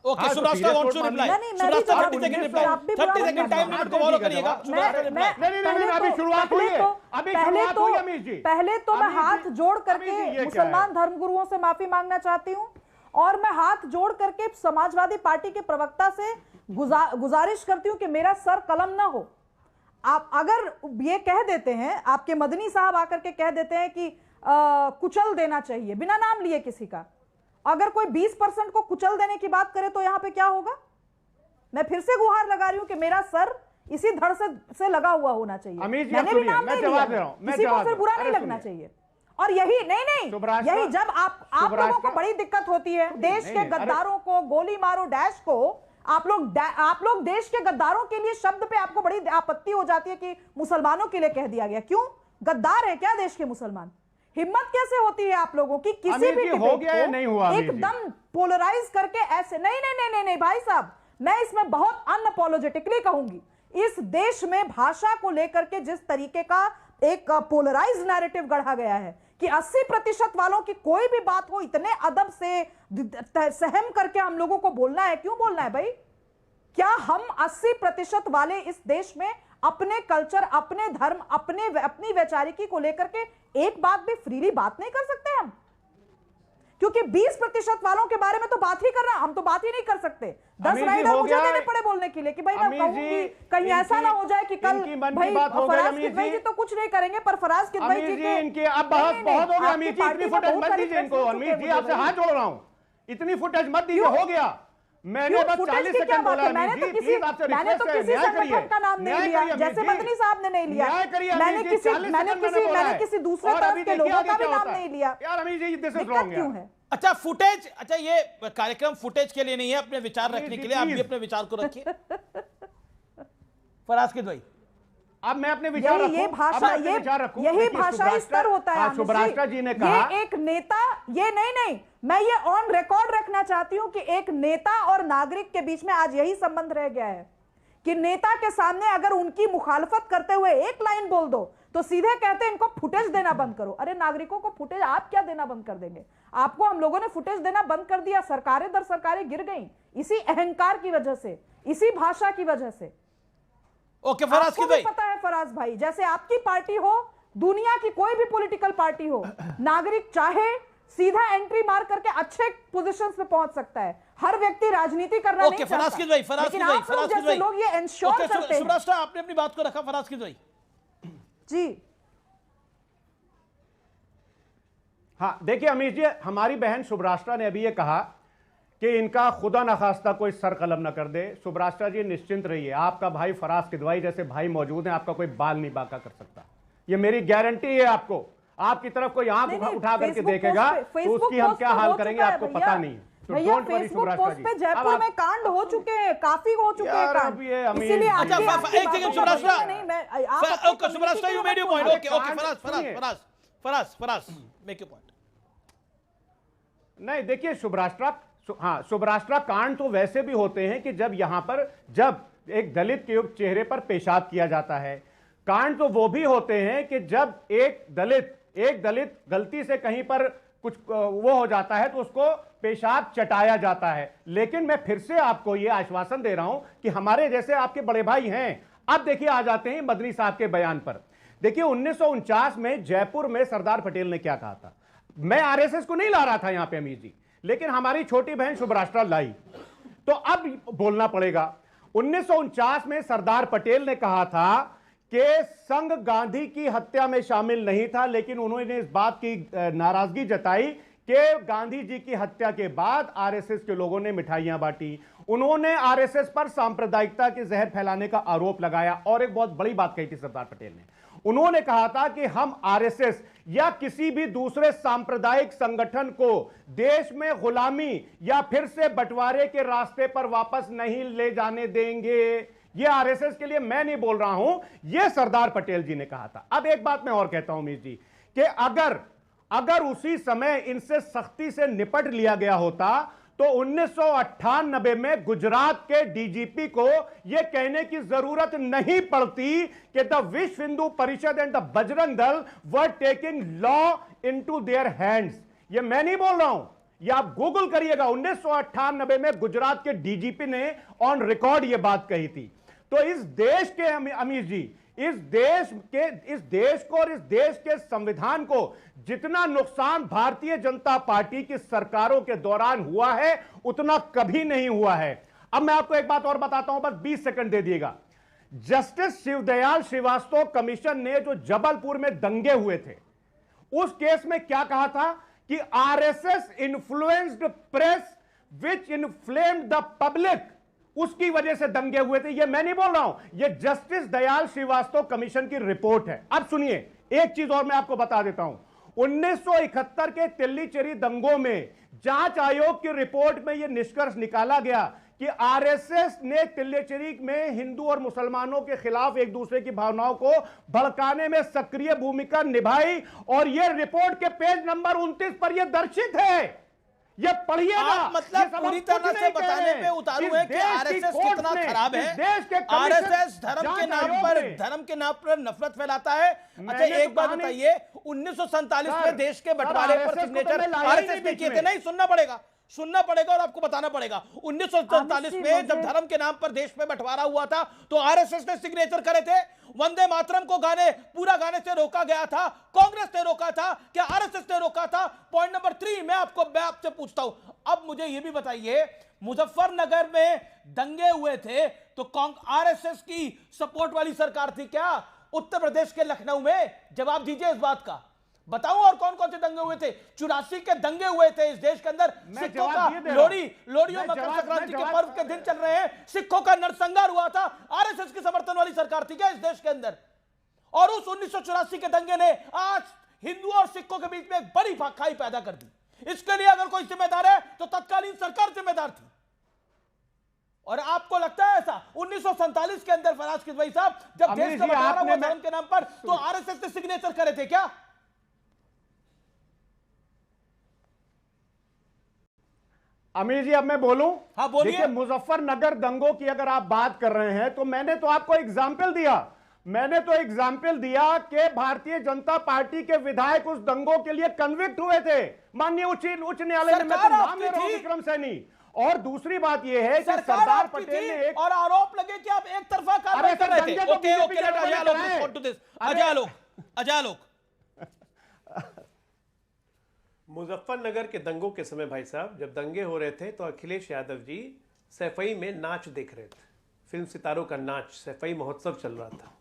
ओके, हाँ, सुब्रास्टा तो वांट्स टू serious रिप्लाई। नहीं, मैं भी सुब्रास्टा जवाब 30 सेकंड दूंगी, रिप्लाई, आप भी बुरा 30 मत सेकंड टाइम मानिए। लिमिट को फॉलो करिएगा। सुब्रास्टा रिप्लाई। नहीं, अभी शुरुआत हुई है। अभी शुरुआत हुई है, अमीर जी। पहले तो मैं अमीर जी, हाथ जोड़ अमीर जी, करके ये क्या मुसलमान है? धर्मगुरुओं से माफी मांगना चाहती हूँ, और मैं हाथ जोड़ करके समाजवादी पार्टी के प्रवक्ता से गुजारिश करती हूँ कि मेरा सर कलम ना हो। आप अगर ये कह देते हैं, आपके मदनी साहब आकर के कह देते हैं कि कुचल देना चाहिए बिना नाम लिए किसी का, अगर कोई 20% को कुचल देने की बात करे तो यहां पे क्या होगा? मैं फिर से गुहार लगा रही हूं कि मेरा सर इसी धड़ से लगा हुआ होना चाहिए। अमीर जी, मैंने भी सुनिए, नाम मैं नहीं जवाब लिया, दे रहा हूं, मैं किसी को जवाब फिर दे बुरा रहा हूं। नहीं अरे लगना सुनिए। चाहिए। और यही नहीं, सुब्रास्टा- यही जब आप लोगों को बड़ी दिक्कत होती है, देश के नहीं, अरे- गद्दारों को गोली मारो डैश को, आप लोग देश के गद्दारों के लिए शब्द पे आपको बड़ी आपत्ति हो जाती है कि मुसलमानों के लिए कह दिया गया। क्यों? गद्दार है क्या देश के मुसलमान? हिम्मत कैसे होती है आप लोगों की किसी अमीर भी जी, हो डिबेट गया या को नहीं हुआ अमीर जी? एकदम पोलराइज करके ऐसे नहीं भाई साहब, मैं इसमें बहुत अनअपोलोजेटिकली कहूंगी, इस देश में भाषा को लेकर के जिस तरीके का एक पोलराइज नैरेटिव गढ़ा गया है कि 80% वालों की कोई भी बात हो इतने अदब से सहम करके हम लोगों को बोलना है। क्यों बोलना है भाई? क्या हम 80% वाले इस देश में अपने कल्चर, अपने धर्म, अपनी वैचारिकी को लेकर के एक बात भी फ्रीली बात नहीं कर सकते हम? क्योंकि 20% वालों के बारे में तो बात ही करना, हम तो बात ही नहीं कर सकते। 10 अमीर जी, राइडर हो मुझे गया देने है। पड़े बोलने के लिए कि भाई मैं अमीर जी, कहूंगी, कहीं ऐसा ना हो जाए कि कल इनकी मन की भाई बात हो गई, फराज अमीर किदवई जी। जी तो कुछ नहीं करेंगे, पर फराज किदवई अमीर जी जी, के इनके अब बहुत नहीं, हो गया आपकी अमीर जी, पार्टी इतनी में फुटेज बहुत मत सारे दीजिए इनको। प्रेस अमीर जी, मिल आपसे चुके हाथ हैं जोड़ रहा हूं, इतनी फुटेज मत दीजिए। क्यों? हो गया, मैंने क्यों? बस फुटेज 40 की क्या सेकंड बात बोला। है? मैंने अमीर तो जी, प्लीज आपसे रिक्वेस्ट है, किसी न्याय करिए, संगठन का नाम नहीं न्याय लिया, करिए, जैसे अमीर जी। मदनी साहब ने नहीं लिया। न्याय करिए अमीर मैंने जी, किसी 40 सेकंड मैंने बोला है। किसी दूसरे और तरफ अभी के देखिए लोगों आगे का भी क्या नाम होता है। नहीं लिया। यार अमीर जी, दिस इज दिक्कत रॉन्ग क्यों यार। है? अच्छा, फुटेज, अच्छा ये कार्यक्रम फुटेज के लिए नहीं है, अपने विचार अमीर रखने जी, के लिए। आप भी प्लीज। अपने विचार को रखिए। फराज किदवई, अब मैं अपने विचार ये रखूं, भाषा, अब मैं अपने विचार रखूं। यही देखिए, भाषाई स्तर होता है। हाँ, आमिर जी। शुभराष्ट्रा जी ने कहा, ये एक नेता, ये नहीं, मैं ये ऑन रिकॉर्ड रखना चाहती हूं कि एक नेता और नागरिक के बीच में आज यही संबंध रह गया है कि नेता के सामने अगर उनकी मुखालफत करते हुए एक लाइन बोल दो तो सीधे कहते हैं इनको फुटेज देना बंद करो। अरे नागरिकों को फुटेज आप क्या देना बंद कर देंगे? आपको हम लोगों ने फुटेज देना बंद कर दिया, सरकारें दर सरकारें गिर गई इसी अहंकार की वजह से, इसी भाषा की वजह से। ओके फराज आपको भी किदवई, पता है फराज भाई, जैसे आपकी पार्टी हो, दुनिया की कोई भी पॉलिटिकल पार्टी हो, नागरिक चाहे सीधा एंट्री मार करके अच्छे पोजीशंस पे पहुंच सकता है। हर व्यक्ति राजनीति करना ओके नहीं फराज चाहता। किदवई, फराज लेकिन किदवई, आप लोग फराज जैसे किदवई। लोग ये इंश्योर ओके, करते हैं। शुभराष्ट्रा, आपने अपनी बात को रखा। फराज किदवई जी हाँ देखिए अमीर जी, हमारी बहन शुभराष्ट्रा ने अभी ये कहा कि इनका खुदा न खास्ता कोई सर कलम न कर दे। शुभराष्ट्रा जी निश्चिंत रहिए, आपका भाई फराज किदवई जैसे भाई मौजूद हैं, आपका कोई बाल नहीं बांका कर सकता, ये मेरी गारंटी है। आपको आपकी तरफ कोई आंख नहीं, उठा करके फेसबुक देखेगा पोस्ट पे- तो उसकी फेसबुक हम क्या पोस्ट हाल हो करेंगे चुका है आपको भैया। पता नहीं है। तो भैया डोंट वरी फेसबुक शुभराष्ट्रा पोस्ट जी। पे अब जयपुर आप- में कांड हो चुके हैं, काफी हो चुके हैं यार, कांड, अब ये अमीर- इसीलिए अच्छा, आपकी एक बातों सेकंड में शुभराष्ट्रा, नहीं, मैं आप अपनी okay Shubhrastha, you made your point. community okay okay कांड फराज, फराज, सुनिए। Faraz, Faraz, Faraz, make your point. नहीं देखिए हाँ शुभराष्ट्रा कांड तो वैसे भी होते हैं कि जब यहां पर जब एक दलित के चेहरे पर पेशाब किया जाता है। कांड तो वो भी होते हैं कि जब एक दलित गलती से कहीं पर कुछ वो हो जाता है तो उसको पेशाब चटाया जाता है। लेकिन मैं फिर से आपको ये आश्वासन दे रहा हूं कि हमारे जैसे आपके बड़े भाई हैं। अब देखिए आ जाते हैं मदनी साहब के बयान पर। देखिए 1949 में जयपुर में सरदार पटेल ने क्या कहा था। मैं आरएसएस को नहीं ला रहा था यहां पे अमीर जी, लेकिन हमारी छोटी बहन शुभराष्ट्रा लाई, तो अब बोलना पड़ेगा। 1949 में सरदार पटेल ने कहा था कि संघ गांधी की हत्या में शामिल नहीं था, लेकिन उन्होंने इस बात की नाराजगी जताई कि गांधी जी की हत्या के बाद आरएसएस के लोगों ने मिठाइयां बांटी। उन्होंने आरएसएस पर सांप्रदायिकता के जहर फैलाने का आरोप लगाया। और एक बहुत बड़ी बात कही थी सरदार पटेल ने, उन्होंने कहा था कि हम आरएसएस या किसी भी दूसरे सांप्रदायिक संगठन को देश में गुलामी या फिर से बंटवारे के रास्ते पर वापस नहीं ले जाने देंगे। यह आरएसएस के लिए मैं नहीं बोल रहा हूं, यह सरदार पटेल जी ने कहा था। अब एक बात मैं और कहता हूं मीर जी, कि अगर उसी समय इनसे सख्ती से निपट लिया गया होता तो 1998 में गुजरात के डीजीपी को यह कहने की जरूरत नहीं पड़ती कि द विश्व Hindu Parishad and the Bajrang Dal were taking law into their hands. यह मैं नहीं बोल रहा हूं, यह आप गूगल करिएगा। 1998 में गुजरात के डीजीपी ने ऑन रिकॉर्ड यह बात कही थी। तो इस देश के अमीर जी, इस देश को और इस देश के संविधान को जितना नुकसान भारतीय जनता पार्टी की सरकारों के दौरान हुआ है उतना कभी नहीं हुआ है। अब मैं आपको एक बात और बताता हूं, बस 20 सेकंड दे दिएगा। जस्टिस शिवदयाल श्रीवास्तव कमीशन ने जो जबलपुर में दंगे हुए थे, उस केस में क्या कहा था कि RSS influenced press which inflamed the public, उसकी वजह से दंगे हुए थे। यह मैं नहीं बोल रहा हूं, यह जस्टिस दयाल श्रीवास्तव कमीशन की रिपोर्ट है। अब सुनिए, एक चीज और मैं आपको बता देता हूं। 1971 के तिल्लीचेरी दंगों में जांच आयोग की रिपोर्ट में यह निष्कर्ष निकाला गया कि आरएसएस ने तिल्लीचेरी में हिंदू और मुसलमानों के खिलाफ एक दूसरे की भावनाओं को भड़काने में सक्रिय भूमिका निभाई। और यह रिपोर्ट के पेज नंबर 29 पर यह दर्शित है। ये पढ़िएगा। मतलब पूरी तरह से बताने पे उतारू है कि आरएसएस कितना खराब है। आरएसएस धर्म के नाम पर नफरत फैलाता है। अच्छा एक बात बताइए, 1947 में देश के बंटवारे पर सिग्नेचर आरएसएस ने किए थे। नहीं, सुनना पड़ेगा और आपको बताना पड़ेगा। 1947 में जब धर्म के नाम पर देश में बंटवारा हुआ था तो आरएसएस ने सिग्नेचर करे थे। वंदे मातरम को पूरा गाने से रोका गया था, कांग्रेस ने रोका था, क्या आरएसएस ने रोका था? पॉइंट नंबर 3 मैं आपसे पूछता हूं। अब मुझे यह भी बताइए, मुजफ्फरनगर में दंगे हुए थे तो आरएसएस की सपोर्ट वाली सरकार थी क्या? उत्तर प्रदेश के लखनऊ में जवाब दीजिए इस बात का। बताऊं और कौन कौन से दंगे हुए थे? 84 के दंगे हुए थे इस देश के अंदर। सिखों का लोहड़ी और मकर संक्रांति के पर्व के दिन चल रहे हैं, सिखों का नरसंहार हुआ था। आरएसएस की समर्थन वाली सरकार थी क्या इस देश के अंदर? और उस 1984 के दंगे ने आज हिंदू और सिखों के बीच में एक बड़ी खाई पैदा कर दी। इसके लिए अगर कोई जिम्मेदार है तो तत्कालीन सरकार जिम्मेदार थी। और आपको लगता है ऐसा? 1947 के अंदर फराज किदवई साहब, जब देश का बंटवारा हुआ धर्म के नाम पर, तो आरएसएस ने सिग्नेचर करे थे क्या? अमीर जी अब मैं बोलूं? हाँ बोलिए। देखिए, मुजफ्फरनगर दंगों की अगर आप बात कर रहे हैं तो मैंने तो आपको एग्जाम्पल दिया कि भारतीय जनता पार्टी के विधायक उस दंगों के लिए कन्विक्ट हुए थे माननीय उच्च न्यायालय में। मैं तो नाम ले रहा हूं विक्रम सैनी। और दूसरी बात यह है कि सरदार पटेल ने एक और आरोप लगे कि आप एक तरफा कार्रवाई कर रहे थे। ओके, मुजफ्फरनगर के दंगों के समय भाई साहब, जब दंगे हो रहे थे तो अखिलेश यादव जी सैफई में नाच देख रहे थे। फिल्म सितारों का नाच, सैफई महोत्सव चल रहा था।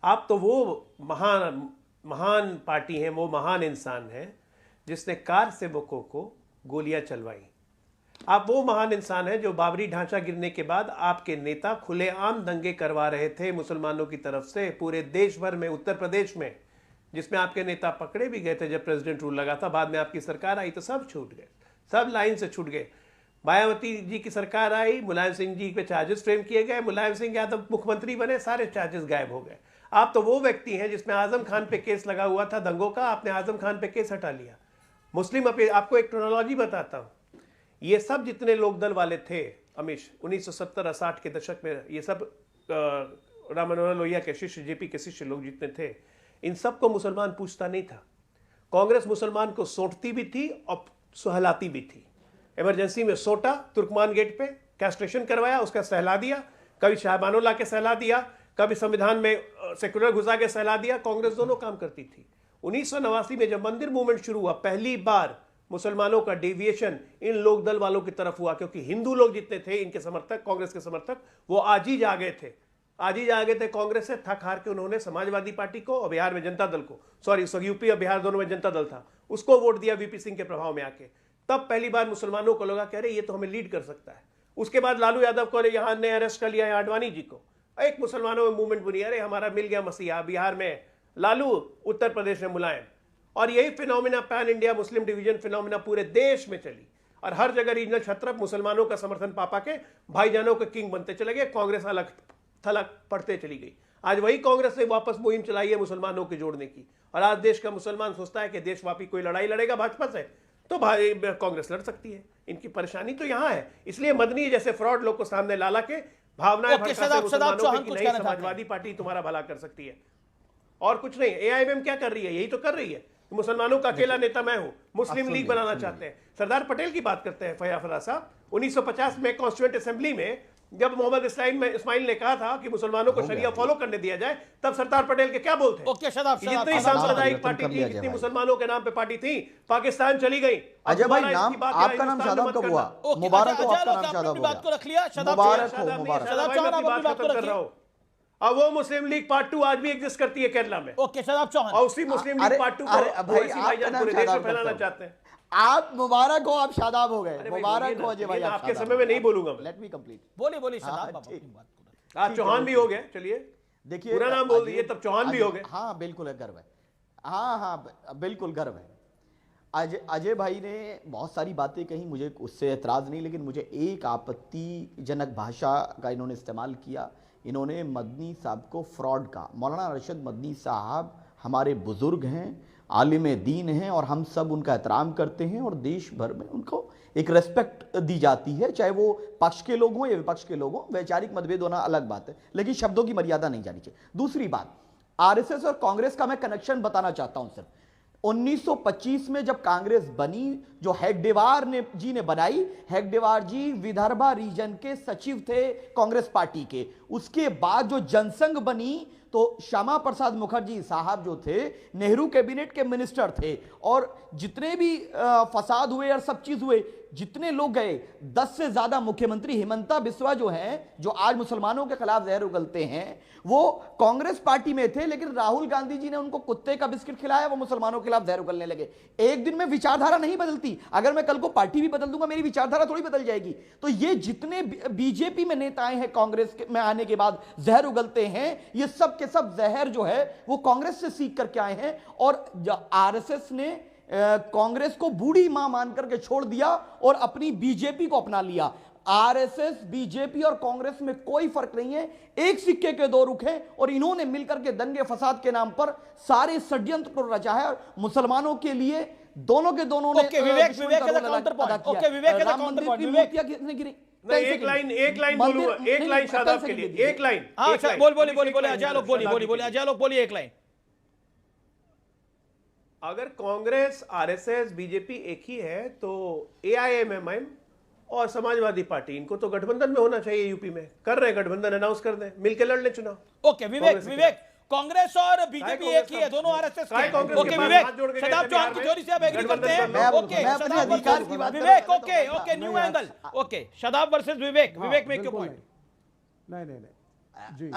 आप तो वो महान पार्टी हैं, वो महान इंसान हैं जिसने कार सेवकों को गोलियां चलवाई। आप वो महान इंसान हैं जो बाबरी ढांचा गिरने के बाद आपके नेता खुलेआम दंगे करवा रहे थे मुसलमानों की तरफ से पूरे देश भर में, उत्तर प्रदेश में, जिसमें आपके नेता पकड़े भी गए थे जब प्रेसिडेंट रूल लगा था। बाद में आपकी सरकार आई तो सब छूट गए, सब लाइन से छूट गए। मायावती जी की सरकार आई, मुलायम सिंह जी पे चार्जेस फ्रेम किए गए, मुलायम सिंह यादव मुख्यमंत्री बने, सारे चार्जेस गायब हो गए। आप तो वो व्यक्ति हैं जिसमें आजम खान पे केस लगा हुआ था दंगों का, आपने आजम खान पे केस हटा लिया। मुस्लिम आपको एक क्रोनोलॉजी बताता हूँ। ये सब जितने लोक दल वाले थे अमीश 1970-60 के दशक में, ये सब राम मनोहर लोहिया के शिष्य, जेपी के शिष्य लोग जितने थे, इन सबको मुसलमान पूछता नहीं था। कांग्रेस मुसलमान को सोटती भी थी और सुहलाती भी थी। इमरजेंसी में सोटा, तुर्कमान गेट पे कैस्ट्रेशन करवाया, उसका सहला दिया, कभी शाहबानो ला के सहला दिया, कभी संविधान में सेक्युलर घुसा के सहला दिया। कांग्रेस दोनों काम करती थी। 1989 में जब मंदिर मूवमेंट शुरू हुआ, पहली बार मुसलमानों का डेविएशन इन लोक दल वालों की तरफ हुआ, क्योंकि हिंदू लोग जितने थे इनके समर्थक, कांग्रेस के समर्थक, वो आज ही जा गए थे आज ही जा गए थे कांग्रेस से, थक हार के उन्होंने समाजवादी पार्टी को और बिहार में जनता दल को, सॉरी यूपी और बिहार दोनों में जनता दल था, उसको वोट दिया वीपी सिंह के प्रभाव में आके। तब पहली बार मुसलमानों को लगा, कह रहे ये तो हमें लीड कर सकता है। उसके बाद लालू यादव को यहाँ ने अरेस्ट कर लिया, आडवाणी जी को, एक मुसलमानों में मूवमेंट बनी, अरे हमारा मिल गया मसीहा, बिहार में लालू, उत्तर प्रदेश में मुलायम। और यही phenomena pan India Muslim division phenomena पूरे देश में चली और हर जगह रीजनल छत्रप मुसलमानों का समर्थन पापा के भाईजानों के किंग बनते चले गए, कांग्रेस अलग थलग पड़ते चली गई। आज वही कांग्रेस ने वापस मुहिम चलाई है मुसलमानों के जोड़ने की, और आज देश का मुसलमान सोचता है कि देशव्यापी कोई लड़ाई लड़ेगा भाजपा से तो भाई कांग्रेस लड़ सकती है। इनकी परेशानी तो यहाँ है, इसलिए मदनी जैसे फ्रॉड लोग को सामने लाला के भावनाएं भड़काते मुसलमानों की नहीं, समाजवादी पार्टी तुम्हारा भला कर सकती है और कुछ नहीं। एआईएमएम क्या कर रही है? यही तो कर रही है, मुसलमानों का अकेला नेता मैं हूं, मुस्लिम लीग बनाना चाहते हैं। सरदार पटेल की बात करते हैं फयाफरा साहब, 1950 में कॉन्स्टिट्यूएंट असेंबली में जब मोहम्मद इस्माइल ने कहा था कि मुसलमानों को शरिया फॉलो करने दिया जाए, तब सरदार पटेल के क्या बोलते हैं? जितनी सांप्रदायिक पार्टी थी, जितनी मुसलमानों के नाम पे पार्टी थी, पाकिस्तान चली गई। अजय भाई, नाम आपका नाम शादाब कब हुआ? मुबारक हो, आपका नाम शादाब हुआ। मुबारक हो, मुबारक। अब वो मुस्लिम लीग पार्ट 2 आज भी एग्जिस्ट करती है केरला में। ओके शादाब चौहान, और उसी मुस्लिम लीग पार्ट 2 को पूरे देश में फैलाना चाहते हैं। आप मुबारक हो, आप शादाब हो गए। मुबारक हो अजय भाई, आपके समय में नहीं बोलूंगा। Let me complete. बोलिए शादाब बाबा। आप चौहान भी हो गए, चलिए देखिए पूरा नाम बोल दीजिए, तब चौहान भी हो गए। हाँ बिल्कुल है, गर्व है। हाँ बिल्कुल गर्व है। अजय भाई ने बहुत सारी बातें कही, मुझे उससे एतराज नहीं, लेकिन मुझे एक आपत्तिजनक भाषा का इन्होंने इस्तेमाल किया। इन्होंने मदनी साहब को फ्रॉड कहा। मौलाना अरशद मदनी साहब हमारे बुजुर्ग हैं, आलिम दीन हैं और हम सब उनका एहतराम करते हैं और देश भर में उनको एक रेस्पेक्ट दी जाती है, चाहे वो पक्ष के लोग हों या विपक्ष के लोग हों। वैचारिक मतभेद होना अलग बात है, लेकिन शब्दों की मर्यादा नहीं जानी चाहिए। दूसरी बात, आरएसएस और कांग्रेस का मैं कनेक्शन बताना चाहता हूं सिर्फ। 1925 में जब कांग्रेस बनी, जो हेगडेवार जी ने बनाई, हेगडेवार जी विदर्भा रीजन के सचिव थे कांग्रेस पार्टी के। उसके बाद जो जनसंघ बनी तो श्यामा प्रसाद मुखर्जी साहब जो थे नेहरू कैबिनेट के मिनिस्टर थे, और जितने भी फसाद हुए और सब चीज हुए, जितने लोग गए, 10 से ज्यादा मुख्यमंत्री हिमंता बिस्वा जो हैं, जो आज मुसलमानों के खिलाफ जहर उगलते हैं, वो कांग्रेस पार्टी में थे, लेकिन राहुल गांधी जी ने उनको कुत्ते का बिस्किट खिलाया, वो मुसलमानों के खिलाफ जहर उगलने लगे। एक दिन में विचारधारा नहीं बदलती। अगर मैं कल को पार्टी भी बदल दूंगा, मेरी विचारधारा थोड़ी बदल जाएगी। तो ये जितने बीजेपी में नेताएं हैं कांग्रेस में आने के बाद जहर उगलते हैं, ये सब के सब जहर जो है वो कांग्रेस से सीख करके आए हैं। और आरएसएस ने कांग्रेस को बूढ़ी मां मानकर के छोड़ दिया और अपनी बीजेपी को अपना लिया। आरएसएस, बीजेपी और कांग्रेस में कोई फर्क नहीं है, एक सिक्के के दो रुख हैं, और इन्होंने मिलकर के दंगे फसाद के नाम पर सारे षड्यंत्र को रचा है। और मुसलमानों के लिए दोनों के दोनों ने एक लाइन बोलूंगा, एक लाइन शादाब के लिए, एक लाइन। बोलिए अजय लोग, बोलिए अजय लोग, बोलिए एक लाइन। अगर कांग्रेस, आरएसएस, बीजेपी एक ही है तो एआईएमएम और समाजवादी पार्टी, इनको तो गठबंधन में होना चाहिए। यूपी में कर रहे हैं गठबंधन, अनाउंस कर दें, मिलकर लड़ ले चुनाव। ओके विवेक, कांग्रेस और बीजेपी एक ही है, दोनों आरएसएस के। ओके विवेक, शादाब चौहान की थ्योरी से आप एग्री करते हैं? Okay Vivek, okay new angle. Okay Shadab versus Vivek में क्यों पॉइंट? नहीं जी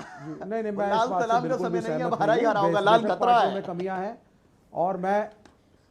नहीं, मैं इस बात से बिल्कुल भी सहमत नहीं हूं। कमियां हैं और मैं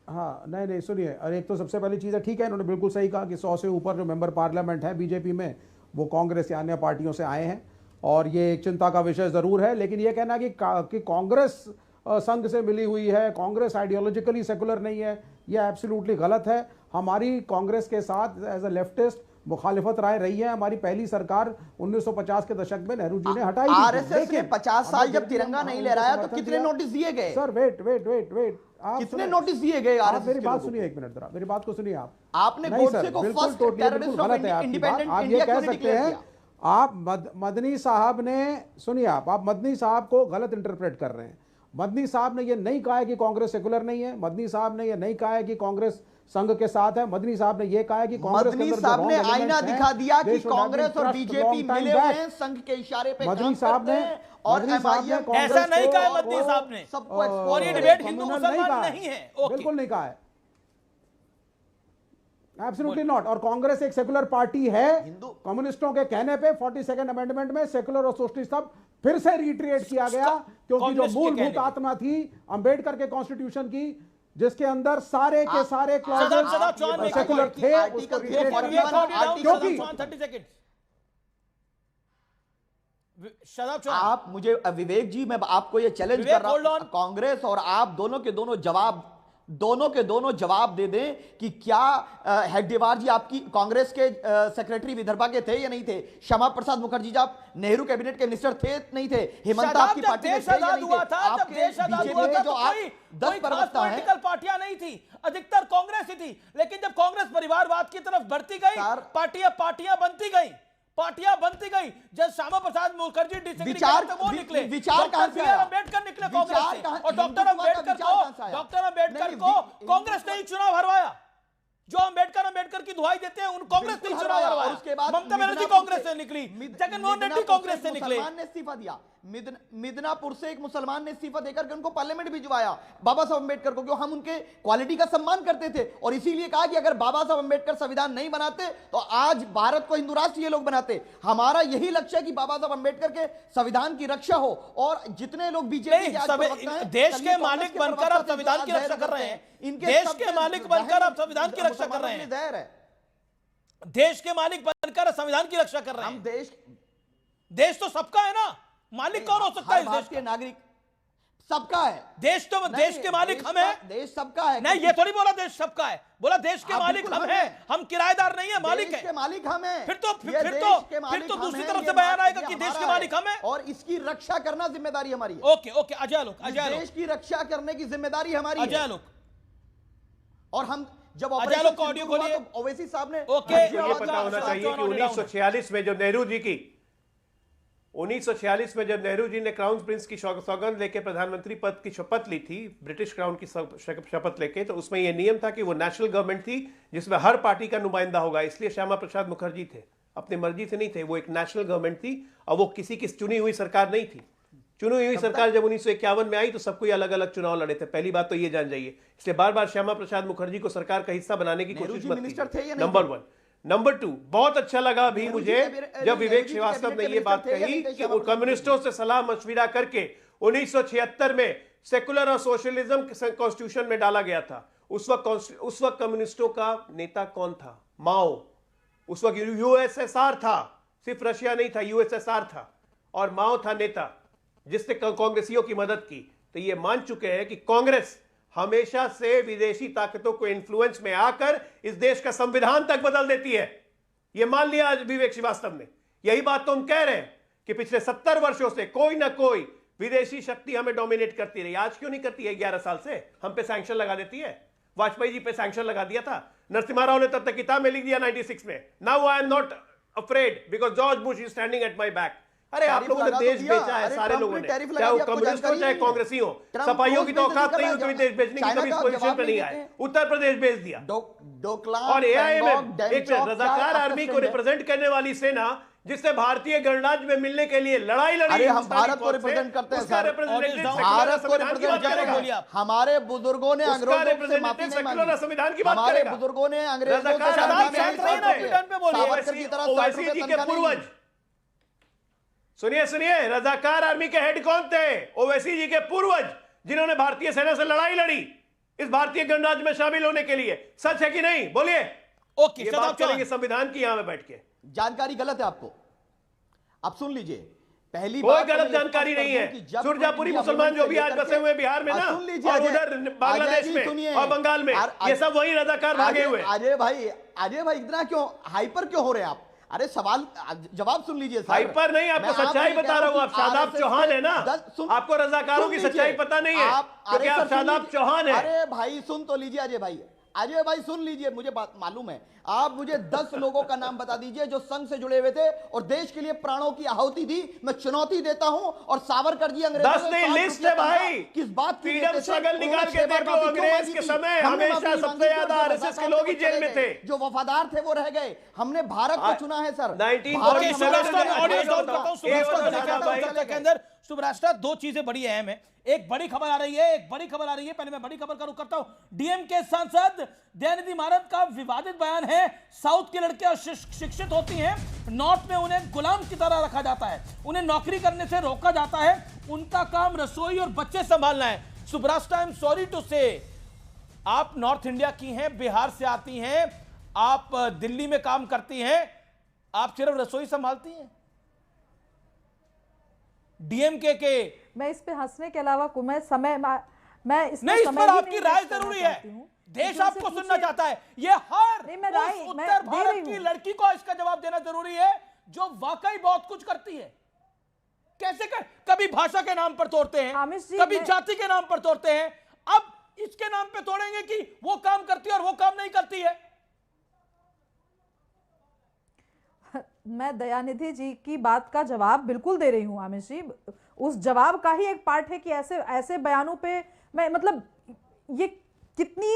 नहीं सुनिए, और एक तो सबसे पहली चीज़ है, ठीक है, इन्होंने बिल्कुल सही कहा कि 100 से ऊपर जो मेंबर पार्लियामेंट है बीजेपी में वो कांग्रेस या अन्य पार्टियों से आए हैं, और ये एक चिंता का विषय ज़रूर है। लेकिन ये कहना कि कांग्रेस संघ से मिली हुई है, कांग्रेस आइडियोलॉजिकली सेकुलर नहीं है, ये एब्सोल्युटली गलत है। हमारी कांग्रेस के साथ एज अ लेफ्टिस्ट मुखालिफत राय रही है। हमारी पहली सरकार 1950 के दशक में नेहरू जी ने हटाई। आरएसएस ने 50 साल जब तिरंगा नहीं लहराया तो कितने नोटिस दिए गए? सर वेट, कितने नोटिस दिए गए? मेरी बात सुनिए, एक मिनट जरा, मेरी बात को सुनिए। आपने गोडसे को फर्स्ट टेररिस्ट ऑफ इंडिपेंडेंट आप ये कह सकते हैं, आप मदनी साहब ने, सुनिए, आप मदनी साहब को गलत इंटरप्रेट कर रहे हैं। मदनी साहब ने ये नहीं कहा है कि कांग्रेस सेकुलर नहीं है, मदनी साहब ने ये नहीं कहा है कि कांग्रेस संघ के साथ है। मदनी साहब ने ये कहा है कि मदनी साहब ने आईना दिखा दिया कि कांग्रेस और बीजेपी मिले हुए हैं, संघ के इशारे पे मदनी साहब ने, और एमआईएम ऐसा नहीं कहा मदनी साहब ने, और ये डिबेट हिंदू मुसलमान नहीं है। बिल्कुल नहीं कहा है, एब्सोल्युटली नॉट। और कांग्रेस एक सेकुलर पार्टी है, कम्युनिस्टों के कहने पे 42nd अमेंडमेंट में सेकुलर और सोशलिस्ट सब फिर से रिट्रेट किया गया, क्योंकि जो कांग्रेस के मूलभूत कहने आत्मा थी अंबेडकर के कॉन्स्टिट्यूशन की, जिसके अंदर सारे के सारे सदाब चौहान सेकुलर थे, उसको रिट्रेट करना, क्योंकि शदाब चौहान, आप मुझे विवेक जी, मैं आपको ये चैलेंज विवेक, कर रहा hold हूं, on। कांग्रेस और आप दोनों के दोनों जवाब दे दें कि क्या हेडगेवार जी आपकी कांग्रेस के सेक्रेटरी विदर्भा के थे या नहीं थे? श्यामा प्रसाद मुखर्जी जी आप नेहरू कैबिनेट के मिनिस्टर थे नहीं थे? हेमंत आपकी पार्टी में थे या नहीं थे? आपके बीजेपी जो आप 10 प्रवक्ता हैं, पॉलिटिकल पार्टियां नहीं थी, अधिकतर कांग्रेस ही थी। लेकिन जब कांग्रेस परिवारवाद की तरफ बढ़ती गई, पार्टियां बनती गई। जब श्यामा प्रसाद मुखर्जी डिसएग्री करते वो निकले, विचार कहां से आया? अम्बेडकर निकले कांग्रेस से, और डॉक्टर अम्बेडकर को कांग्रेस ने ही चुनाव हरवाया। जो अम्बेडकर की दुहाई देते हैं, उन कांग्रेस ने चुनाव हरवाया। उसके बाद ममता बनर्जी कांग्रेस से निकली, जगनमोहन रेड्डी कांग्रेस से निकले। मुसलमान ने इस्तीफा दिया, मिदनापुर से एक मुसलमान ने इस्तीफा देकर के उनको पार्लियामेंट भिजवाया बाबा साहब अम्बेडकर को, क्यों हम उनके क्वालिटी का सम्मान करते थे, और इसीलिए कहा कि अगर बाबा साहब अम्बेडकर संविधान नहीं बनाते तो आज भारत को हिंदू राष्ट्र ये लोग बनाते। हमारा यही लक्ष्य है कि बाबा साहब अम्बेडकर के संविधान की रक्षा हो, और जितने लोग बीजेपी देश के मालिक बनकर आप संविधान की रक्षा कर रहे हैं, देश के मालिक बनकर आप संविधान की रक्षा कर रहे हैं, देश के मालिक बनकर संविधान की रक्षा कर रहे हैं। देश तो सबका है ना, मालिक कौन हो सकता है इस देश के? नागरिक सबका है। देश तो देश के मालिक हम हैं। देश सबका है। नहीं, ये थोड़ी बोला देश सबका है, बोला देश के मालिक हम हैं, हम किराएदार नहीं है, मालिक है। देश के मालिक हम हैं। फिर तो दूसरी तरफ से बयान आएगा कि देश के मालिक हम हैं, और इसकी रक्षा करना जिम्मेदारी हमारी है। ओके अजय लोग, देश की रक्षा करने की जिम्मेदारी हमारी है। अजय लोग, और हम जब अजय लोग ऑडियो खोलिए, ओवैसी साहब ने ये पता होना चाहिए कि 1946 में जब नेहरू जी ने क्राउन प्रिंस की सौगंध लेके प्रधानमंत्री पद की शपथ ली थी, ब्रिटिश क्राउन की शपथ लेके, तो उसमें यह नियम था कि वो नेशनल गवर्नमेंट थी जिसमें हर पार्टी का नुमाइंदा होगा। इसलिए श्यामा प्रसाद मुखर्जी थे, अपनी मर्जी से नहीं थे, वो एक नेशनल गवर्नमेंट थी, और वो किसी की चुनी हुई सरकार नहीं थी। चुनी हुई सरकार जब 1951 में आई तो सबको अलग अलग चुनाव लड़े थे। पहली बात तो ये जान जाइए, इसलिए बार बार श्यामा प्रसाद मुखर्जी को सरकार का हिस्सा बनाने की कोशिश मत कीजिए। नंबर 1। नंबर 2, बहुत अच्छा लगा अभी मुझे जब विवेक श्रीवास्तव ने ये बात कही कि वो कम्युनिस्टों से सलाह मशविरा करके 1976 में सेकुलर और सोशलिज्म कॉन्स्टिट्यूशन में डाला गया था। उस वक्त कम्युनिस्टों का नेता कौन था? माओ। उस वक्त यूएसएसआर था, सिर्फ रशिया नहीं था, यूएसएसआर था, और माओ था नेता जिसने कांग्रेसियों की मदद की। तो ये मान चुके हैं कि कांग्रेस हमेशा से विदेशी ताकतों को इन्फ्लुएंस में आकर इस देश का संविधान तक बदल देती है। यह मान लिया आज विवेक श्रीवास्तव ने। यही बात तो हम कह रहे हैं कि पिछले 70 वर्षों से कोई ना कोई विदेशी शक्ति हमें डोमिनेट करती रही। आज क्यों नहीं करती है? 11 साल से हम पे सैंक्शन लगा देती है। वाजपेयी जी पे सैंक्शन लगा दिया था, नरसिम्हा राव ने तब तक किताब में लिख दिया 96 में, now I am not afraid because George Bush is standing at my back. अरे आप लोगों ने देश बेचा है, सारे लोगों ने, चाहे वो कम्युनिस्ट हो चाहे कांग्रेसी हो। सफाइयों की तो औकात नहीं हो, कभी देश बेचने की, कभी इस पोजीशन पे नहीं आए। उत्तर प्रदेश बेच दिया। और एआईएमएम, एक रजाकार आर्मी को रिप्रेजेंट करने वाली सेना जिससे भारतीय गणराज्य में मिलने के लिए लड़ाई लड़ी, हम भारत को रिप्रेजेंट करते हैं, भारत को रिप्रेजेंट करते हैं। हमारे बुजुर्गों ने अंग्रेजों से माफी नहीं मांगी, संविधान की बात हमारे बुजुर्गों ने अंग्रेजों से सावरकर की तरह ओवैसी जी के पूर्वज। सुनिए, रजाकार आर्मी के हेड कौन थे? ओवैसी जी के पूर्वज, जिन्होंने भारतीय सेना से लड़ाई लड़ी इस भारतीय गणराज्य में शामिल होने के लिए। सच है कि नहीं? बोलिए। ओके, ये बात करेंगे संविधान की यहां में बैठ के। जानकारी गलत है आपको, आप सुन लीजिए। पहली कोई गलत जानकारी नहीं है। सुरजापुरी मुसलमान जो भी आज बसे हुए बिहार में ना, और उधर बांग्लादेश में और बंगाल में, ये सब वही रजाकार भागे हुए। अजय भाई इतना क्यों हाइपर क्यों हो रहे हैं आप? अरे सवाल जवाब सुन लीजिए। हाइपर नहीं, आपको सच्चाई बता रहा हूं। आप शादाब चौहान है ना, आपको रजाकारों की सच्चाई पता नहीं है क्योंकि आप शादाब चौहान है। अरे भाई सुन तो लीजिए अजय भाई सुन लीजिए, मुझे बात मालूम है। आप मुझे 10 लोगों का नाम बता दीजिए जो संघ से जुड़े हुए थे और देश के लिए प्राणों की आहुति दी। मैं चुनौती देता हूं। और सावरकर जी अंग्रेजों 10 नहीं, लिस्ट है भाई। किस बात की फ्रीडम स्ट्रगल निकाल के देख लो। अंग्रेज के समय हमेशा सबसे ज्यादा आरएसएस के लोग ही जेल में थे। जो वफादार थे वो रह गए। हमने भारत को चुना है सर। 1947 ऑडियो डाउन करता हूं। सुब्राष्ट्रा, दो चीजें बड़ी अहम है। एक बड़ी खबर आ रही है, पहले मैं बड़ी खबर का रुख करता हूं। डीएमके सांसद दयानिधि मारन का विवादित बयान है, साउथ की लड़कियां शिक्षित होती हैं, नॉर्थ में उन्हें गुलाम की तरह रखा जाता है, उन्हें नौकरी करने से रोका जाता है, उनका काम रसोई और बच्चे संभालना है। सुब्राष्ट्रा, आई एम सॉरी टू से, आप नॉर्थ इंडिया की हैं, बिहार से आती हैं, आप दिल्ली में काम करती हैं, आप सिर्फ रसोई संभालती हैं। डीएमके के मैं इस पे हंसने के अलावा मैं इस पर आपकी राय जरूरी है। देश आपको सुनना चाहता है। ये हर उस उत्तर भारत की लड़की को इसका जवाब देना जरूरी है जो वाकई बहुत कुछ करती है। कैसे कर, कभी भाषा के नाम पर तोड़ते हैं, कभी जाति के नाम पर तोड़ते हैं, अब इसके नाम पे तोड़ेंगे कि वो काम करती है और वो काम नहीं करती है। मैं दयानिधि जी की बात का जवाब बिल्कुल दे रही हूं आमिश जी। उस जवाब का ही एक पार्ट है कि ऐसे ऐसे बयानों पे मैं मतलब ये कितनी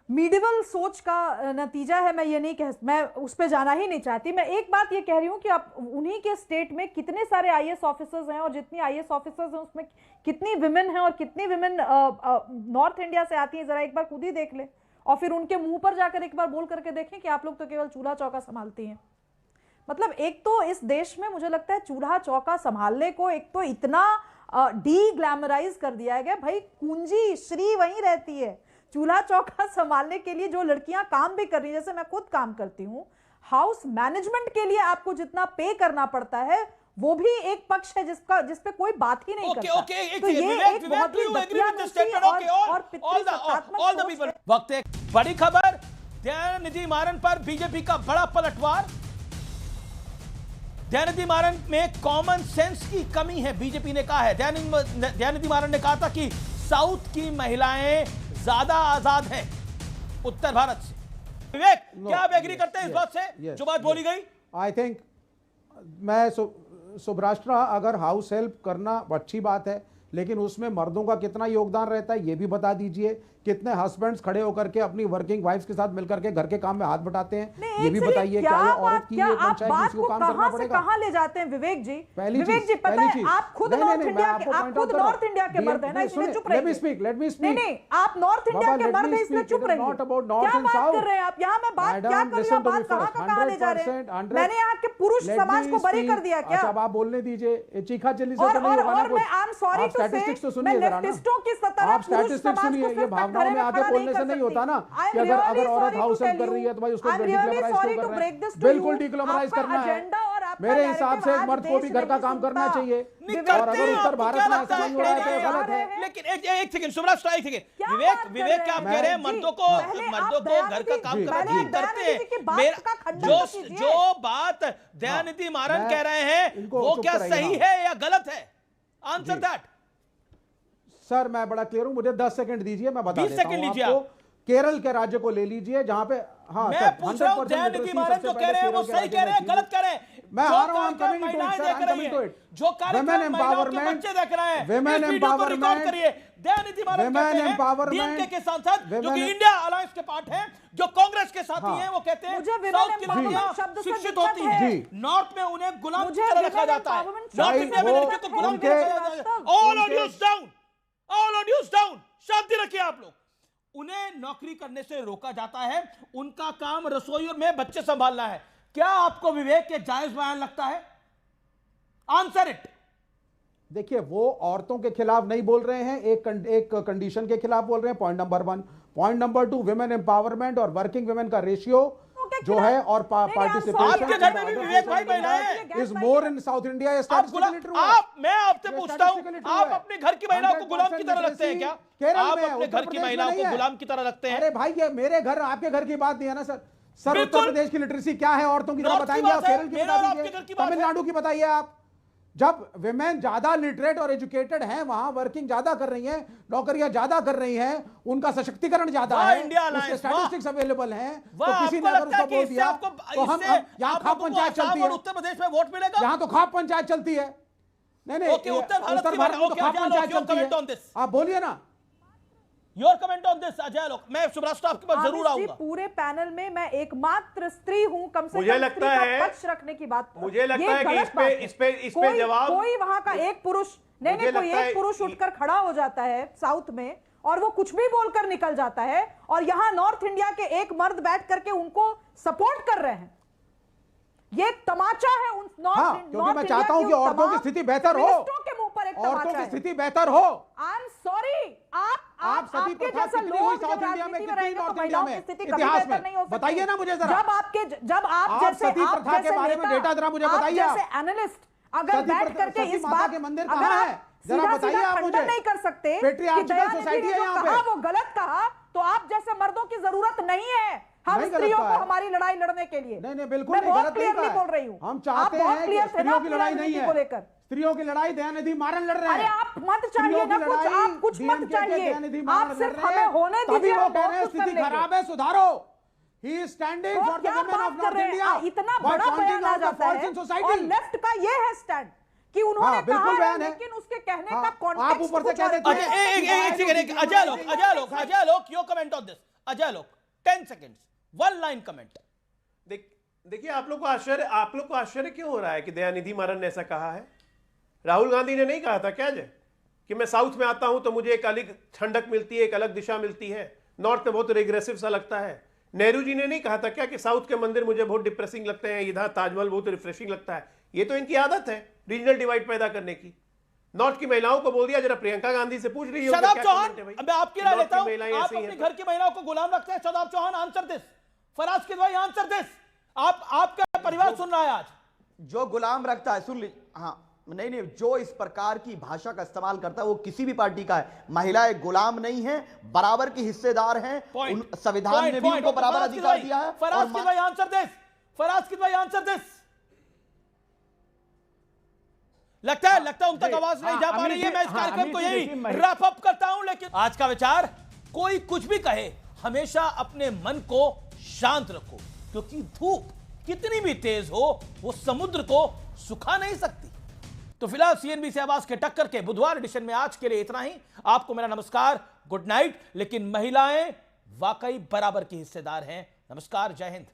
मीडिवल सोच का नतीजा है, मैं ये नहीं कह, मैं उस पे जाना ही नहीं चाहती। मैं एक बात ये कह रही हूं कि आप उन्हीं के स्टेट में कितने सारे आईएएस ऑफिसर्स हैं और जितनी आईएएस ऑफिसर्स हैं उसमें कितनी विमेन हैं और कितनी विमेन नॉर्थ इंडिया से आती हैं, जरा एक बार खुद ही देख ले और फिर उनके मुंह पर जाकर एक बार बोल करके देखें कि आप लोग तो केवल चूल्हा चौका संभालती हैं। मतलब एक तो इस देश में मुझे लगता है चूल्हा चौका संभालने को एक तो इतना डी ग्लैमराइज कर दिया गया। भाई कुंजी श्री वहीं रहती है। चूल्हा चौका संभालने के लिए जो लड़कियां काम भी कर रही है, जैसे मैं खुद काम करती हूं, हाउस मैनेजमेंट के लिए आपको जितना पे करना पड़ता है वो भी एक पक्ष है जिसपे कोई बात ही नहीं करता। तो ये एक बहुत ही बदतमीजी और पितृसत्तात्मक वक्त एक बड़ी खबर, दयानिधि मारन पर बीजेपी का बड़ा पलटवार। दयानिधि मारन में कॉमन सेंस की कमी है, बीजेपी ने कहा है। दयानिधि मारन ने कहा था कि साउथ की महिलाएं ज्यादा आजाद हैं उत्तर भारत से। विवेक, क्या आप एग्री करते हैं इस बात से जो बात बोली गई? आई थिंक मैं सुब्राष्ट्रा, अगर हाउस हेल्प करना अच्छी बात है, लेकिन उसमें मर्दों का कितना योगदान रहता है ये भी बता दीजिए। कितने हस्बैंड्स खड़े होकर के अपनी वर्किंग वाइफ्स के साथ मिलकर के घर के काम में हाथ बटाते हैं, ये भी बताइए। क्या ये औरत की ये पंचायत जिसको काम करना पड़ेगा? कहां ले जाते हैं विवेक जी? विवेक जी, पता है आप खुद नॉर्थ इंडिया के मर्द हैं ना, इसलिए चुप रहिए। Let me speak. नहीं, आप नॉर्थ इंडिया के मर्द हैं इसलिए चुप रहिए। क्या बात कर रहे हैं आप? यहाँ मैं बात क्या कर रही हूँ, बात कहाँ ले जा रहे हैं? मैंने यहाँ के पुरुष समाज को बरी कर दिया क्या? अच्छा, आप बोलने दीजिए, चीखा चिल्ली से और मैं आई एम सॉरी टू से, मैं लेफ्टिस्टों की तरह आप स्टैटिस्टिक्स सुनिए। ये भावनाओं में आगे बोलने से नहीं होता ना कि अगर औरत हाउस हेल्प कर रही है तो भाई उसको डिग्लैमराइज क्यों कर रहे हैं? बिल्कुल डिग्लैमराइज करना है। मेरे हिसाब से एक मर्द को भी घर का काम करना चाहिए, और अगर उत्तर भारत में ऐसा नहीं हो रहा है तो गलत है। लेकिन एक सेकंड सुब्राष्ट्रा, एक सेकंड। विवेक क्या आप कह रहे हैं मर्दों को घर का काम करना करते हैं? जो बात दयानिधि मारन कह रहे हैं वो क्या सही है या गलत है? Answer that. सर मैं बड़ा क्लियर हूं, मुझे 10 सेकंड दीजिए, मैं बता 20 देता सेकंड हूं लीजिए आपको। केरल के राज्य को ले लीजिए जहां पे, हाँ मैं पूछ रहा हूं दयानिधि मारन जो कह रहे हैं वो सही कह रहे हैं गलत कह रहे हैं? मैं आ रहा हूं, कमिंग टू इट, जो कार्यक्रम एम्पावरमेंट बच्चे देख रहे हैं, विमेन एम्पावरमेंट करिए। Dayanidhi Maran women empowerment DMK के सांसद जो कि इंडिया अलायंस के पार्ट हैं, जो कांग्रेस के साथी हैं, वो कहते हैं साउथ की लड़कियां शिक्षित होती हैं, नॉर्थ में उन्हें गुलाम की तरह रखा जाता है। नॉर्थ इंडिया में लड़कियों को गुलाम की तरह रखा जाता है। All audience down, all audience down, शांति रखिए आप लोग। उन्हें नौकरी करने से रोका जाता है, उनका काम रसोई में बच्चे संभालना है। क्या आपको विवेक के जायज बयान लगता है? Answer it. देखिए, वो औरतों के खिलाफ नहीं बोल रहे हैं, एक कंडीशन के खिलाफ बोल रहे हैं, point number 1। Point number 2, women empowerment और वर्किंग विमेन का रेशियो जो है और पार्टिसिपेशन आपके घर में भी विवेक भाई महिलाएं is more in south India. मैं आपसे पूछता हूं, आप अपने घर की महिलाओं को गुलाम की तरह रखते हैं क्या? आप अपने घर की महिलाओं को गुलाम की तरह रखते हैं? अरे भाई, ये मेरे घर आपके घर की बात नहीं है ना सर। सर उत्तर प्रदेश की लिटरेसी क्या है औरतों की तरह बताएंगे आप? केरल की बता दीजिए, तमिलनाडु की बताइए आप। जब विमेन ज्यादा लिटरेट और एजुकेटेड हैं, वहां वर्किंग ज्यादा कर रही हैं, नौकरियां ज्यादा कर रही हैं, उनका सशक्तिकरण ज्यादा है, उसके स्टैटिस्टिक्स अवेलेबल हैं, तो किसी ने अगर उसको बोल दिया तो हम यहाँ खाप पंचायत चलती है, उत्तर प्रदेश में वोट मिलेगा, यहाँ तो खाप पंचायत चलती है। नहीं, उत्तर भारत में तो खाप पंचायत चलती है। आप बोलिए ना, your comment on this Ajay Alok. मैं सुब्राष्ट्र आपके पास जरूर आमिर जी, आऊंगा। पूरे पैनल में मैं एकमात्र स्त्री हूं, कम से मुझे कम लगता स्त्री का है- पक्ष रखने की बात, मुझे लगता ये है कि गलत इस पे- बात है। इस पे जवाब- कोई वहां का एक पुरुष नहीं मुझे कोई लगता एक है- पुरुष उठकर खड़ा हो जाता है साउथ में और वो कुछ भी बोलकर निकल जाता है, और यहां नॉर्थ इंडिया के एक मर्द बैठ करके उनको सपोर्ट कर रहे हैं। ये एक तमाचा है उन हाँ, क्योंकि मैं चाहता हूं कि औरतों की स्थिति बेहतर हो, के मुंह पर एक औरतों तमाचा की है। स्थिति बेहतर हो। आई एम सॉरी, आप सती आपके प्रथा जैसे कितनी हुई लोग साउथ जब इंडिया में, राजनीति कितनी रहेंगे तो नॉर्थ इंडिया महिलाओं में, की स्थिति कभी इतिहास बेहतर में? नहीं हो सकती। बताइए ना मुझे जरा। जब आप आप जैसे सती प्रथा के बारे में डेटा जरा मुझे बताइए आप। जैसे एनालिस्ट अगर सती बैठ प्रथा- करके सती इस माता बात के मंदिर अगर कहाँ आप है? जरा सीधा बताइए सीधा आप खंडन मुझे। नहीं कर सकते कि पेट्रियार्चिकल दयानिधि सोसाइटी ने है जो यहाँ कहा पे। वो गलत कहा, तो आप जैसे मर्दों की जरूरत नहीं है हम नहीं गलत स्त्रियों कहा को है। हमारी लड़ाई लड़ने के लिए। नहीं बिल्कुल मैं नहीं, बहुत गलत नहीं क्लियरली कहा बोल है। रही हूँ। हम चाहते हैं कि क्लियर थे ना स्त्रियों की अपनी लड़ाई नहीं राजनीति है, को लेकर। स्त्रियों की लड़ाई दयानिधि मारन लड़ रहे हैं। अरे आप मत चाहिए स्त्रियों ना की कुछ, लड़ाई आप कुछ मत DMK के चाहिए, दयानिधि आप मारन सिर्फ लड़ रहे हैं। हमें होने तभी दीजिए, वो हम कह बहुत रहे हैं कुछ कर स्थिति लेंगे। खराब है, सुधारो। He is standing तो for the क्या women बात of कर North रहे India हैं? इतना by बड़ा pointing बयान आ out the जाता faults है in society। और लेफ्ट का ये है स्टैंड कि उन्होंने हाँ, बिल्कुल कहा बयान है, है। लेकिन उसके कहने हाँ, का आप कॉन्टेक्स्ट ऊपर से कुछ कह और देते था। हैं। एक second, Ajay Alok, your comment on this Ajay Alok. 10 seconds, one line comment. देखिए, आप लोग को आश्चर्य क्यों हो रहा है कि दयानिधि मारन ने ऐसा कहा है? राहुल गांधी ने नहीं कहा था क्या जय कि मैं साउथ में आता हूं तो मुझे एक अलग ठंडक मिलती है, एक अलग दिशा मिलती है, नॉर्थ में बहुत रिग्रेसिव सा लगता है? नेहरू जी ने नहीं कहा था क्या कि साउथ के मंदिर मुझे बहुत डिप्रेसिंग लगते हैं, इधर ताजमहल बहुत रिफ्रेशिंग लगता है? ये तो इनकी आदत है रीजनल डिवाइड पैदा करने की। नॉर्थ की महिलाओं को बोल दिया, जरा प्रियंका गांधी से पूछ रही हो शादाब चौहान, मैं आपकी राय लेता हूं। आप अपने तो। घर की महिलाओं को गुलाम रखते हैं? Shadab Chauhan, answer this. Faraz Kidwai, answer this. आपका परिवार सुन रहा है आज। जो गुलाम रखता है, सुन लीजिए, हाँ नहीं, जो इस प्रकार की भाषा का इस्तेमाल करता है वो किसी भी पार्टी का है। महिलाएं गुलाम नहीं है, बराबर की हिस्सेदार हैं। संविधान ने भी उनको बराबर अधिकार दिया है। Faraz Kidwai, answer this. Faraz Kidwai, answer this. लगता है उन तक आवाज नहीं जा पा रही है। मैं इस कार्यक्रम को यही रैप अप करता हूं, लेकिन आज का विचार, कोई कुछ भी कहे, हमेशा अपने मन को शांत रखो, क्योंकि धूप कितनी भी तेज हो वो समुद्र को सुखा नहीं सकती। तो फिलहाल सीएनबी से आवाज के टक्कर के बुधवार एडिशन में आज के लिए इतना ही। आपको मेरा नमस्कार, गुड नाइट। लेकिन महिलाएं वाकई बराबर की हिस्सेदार हैं। नमस्कार, जय हिंद।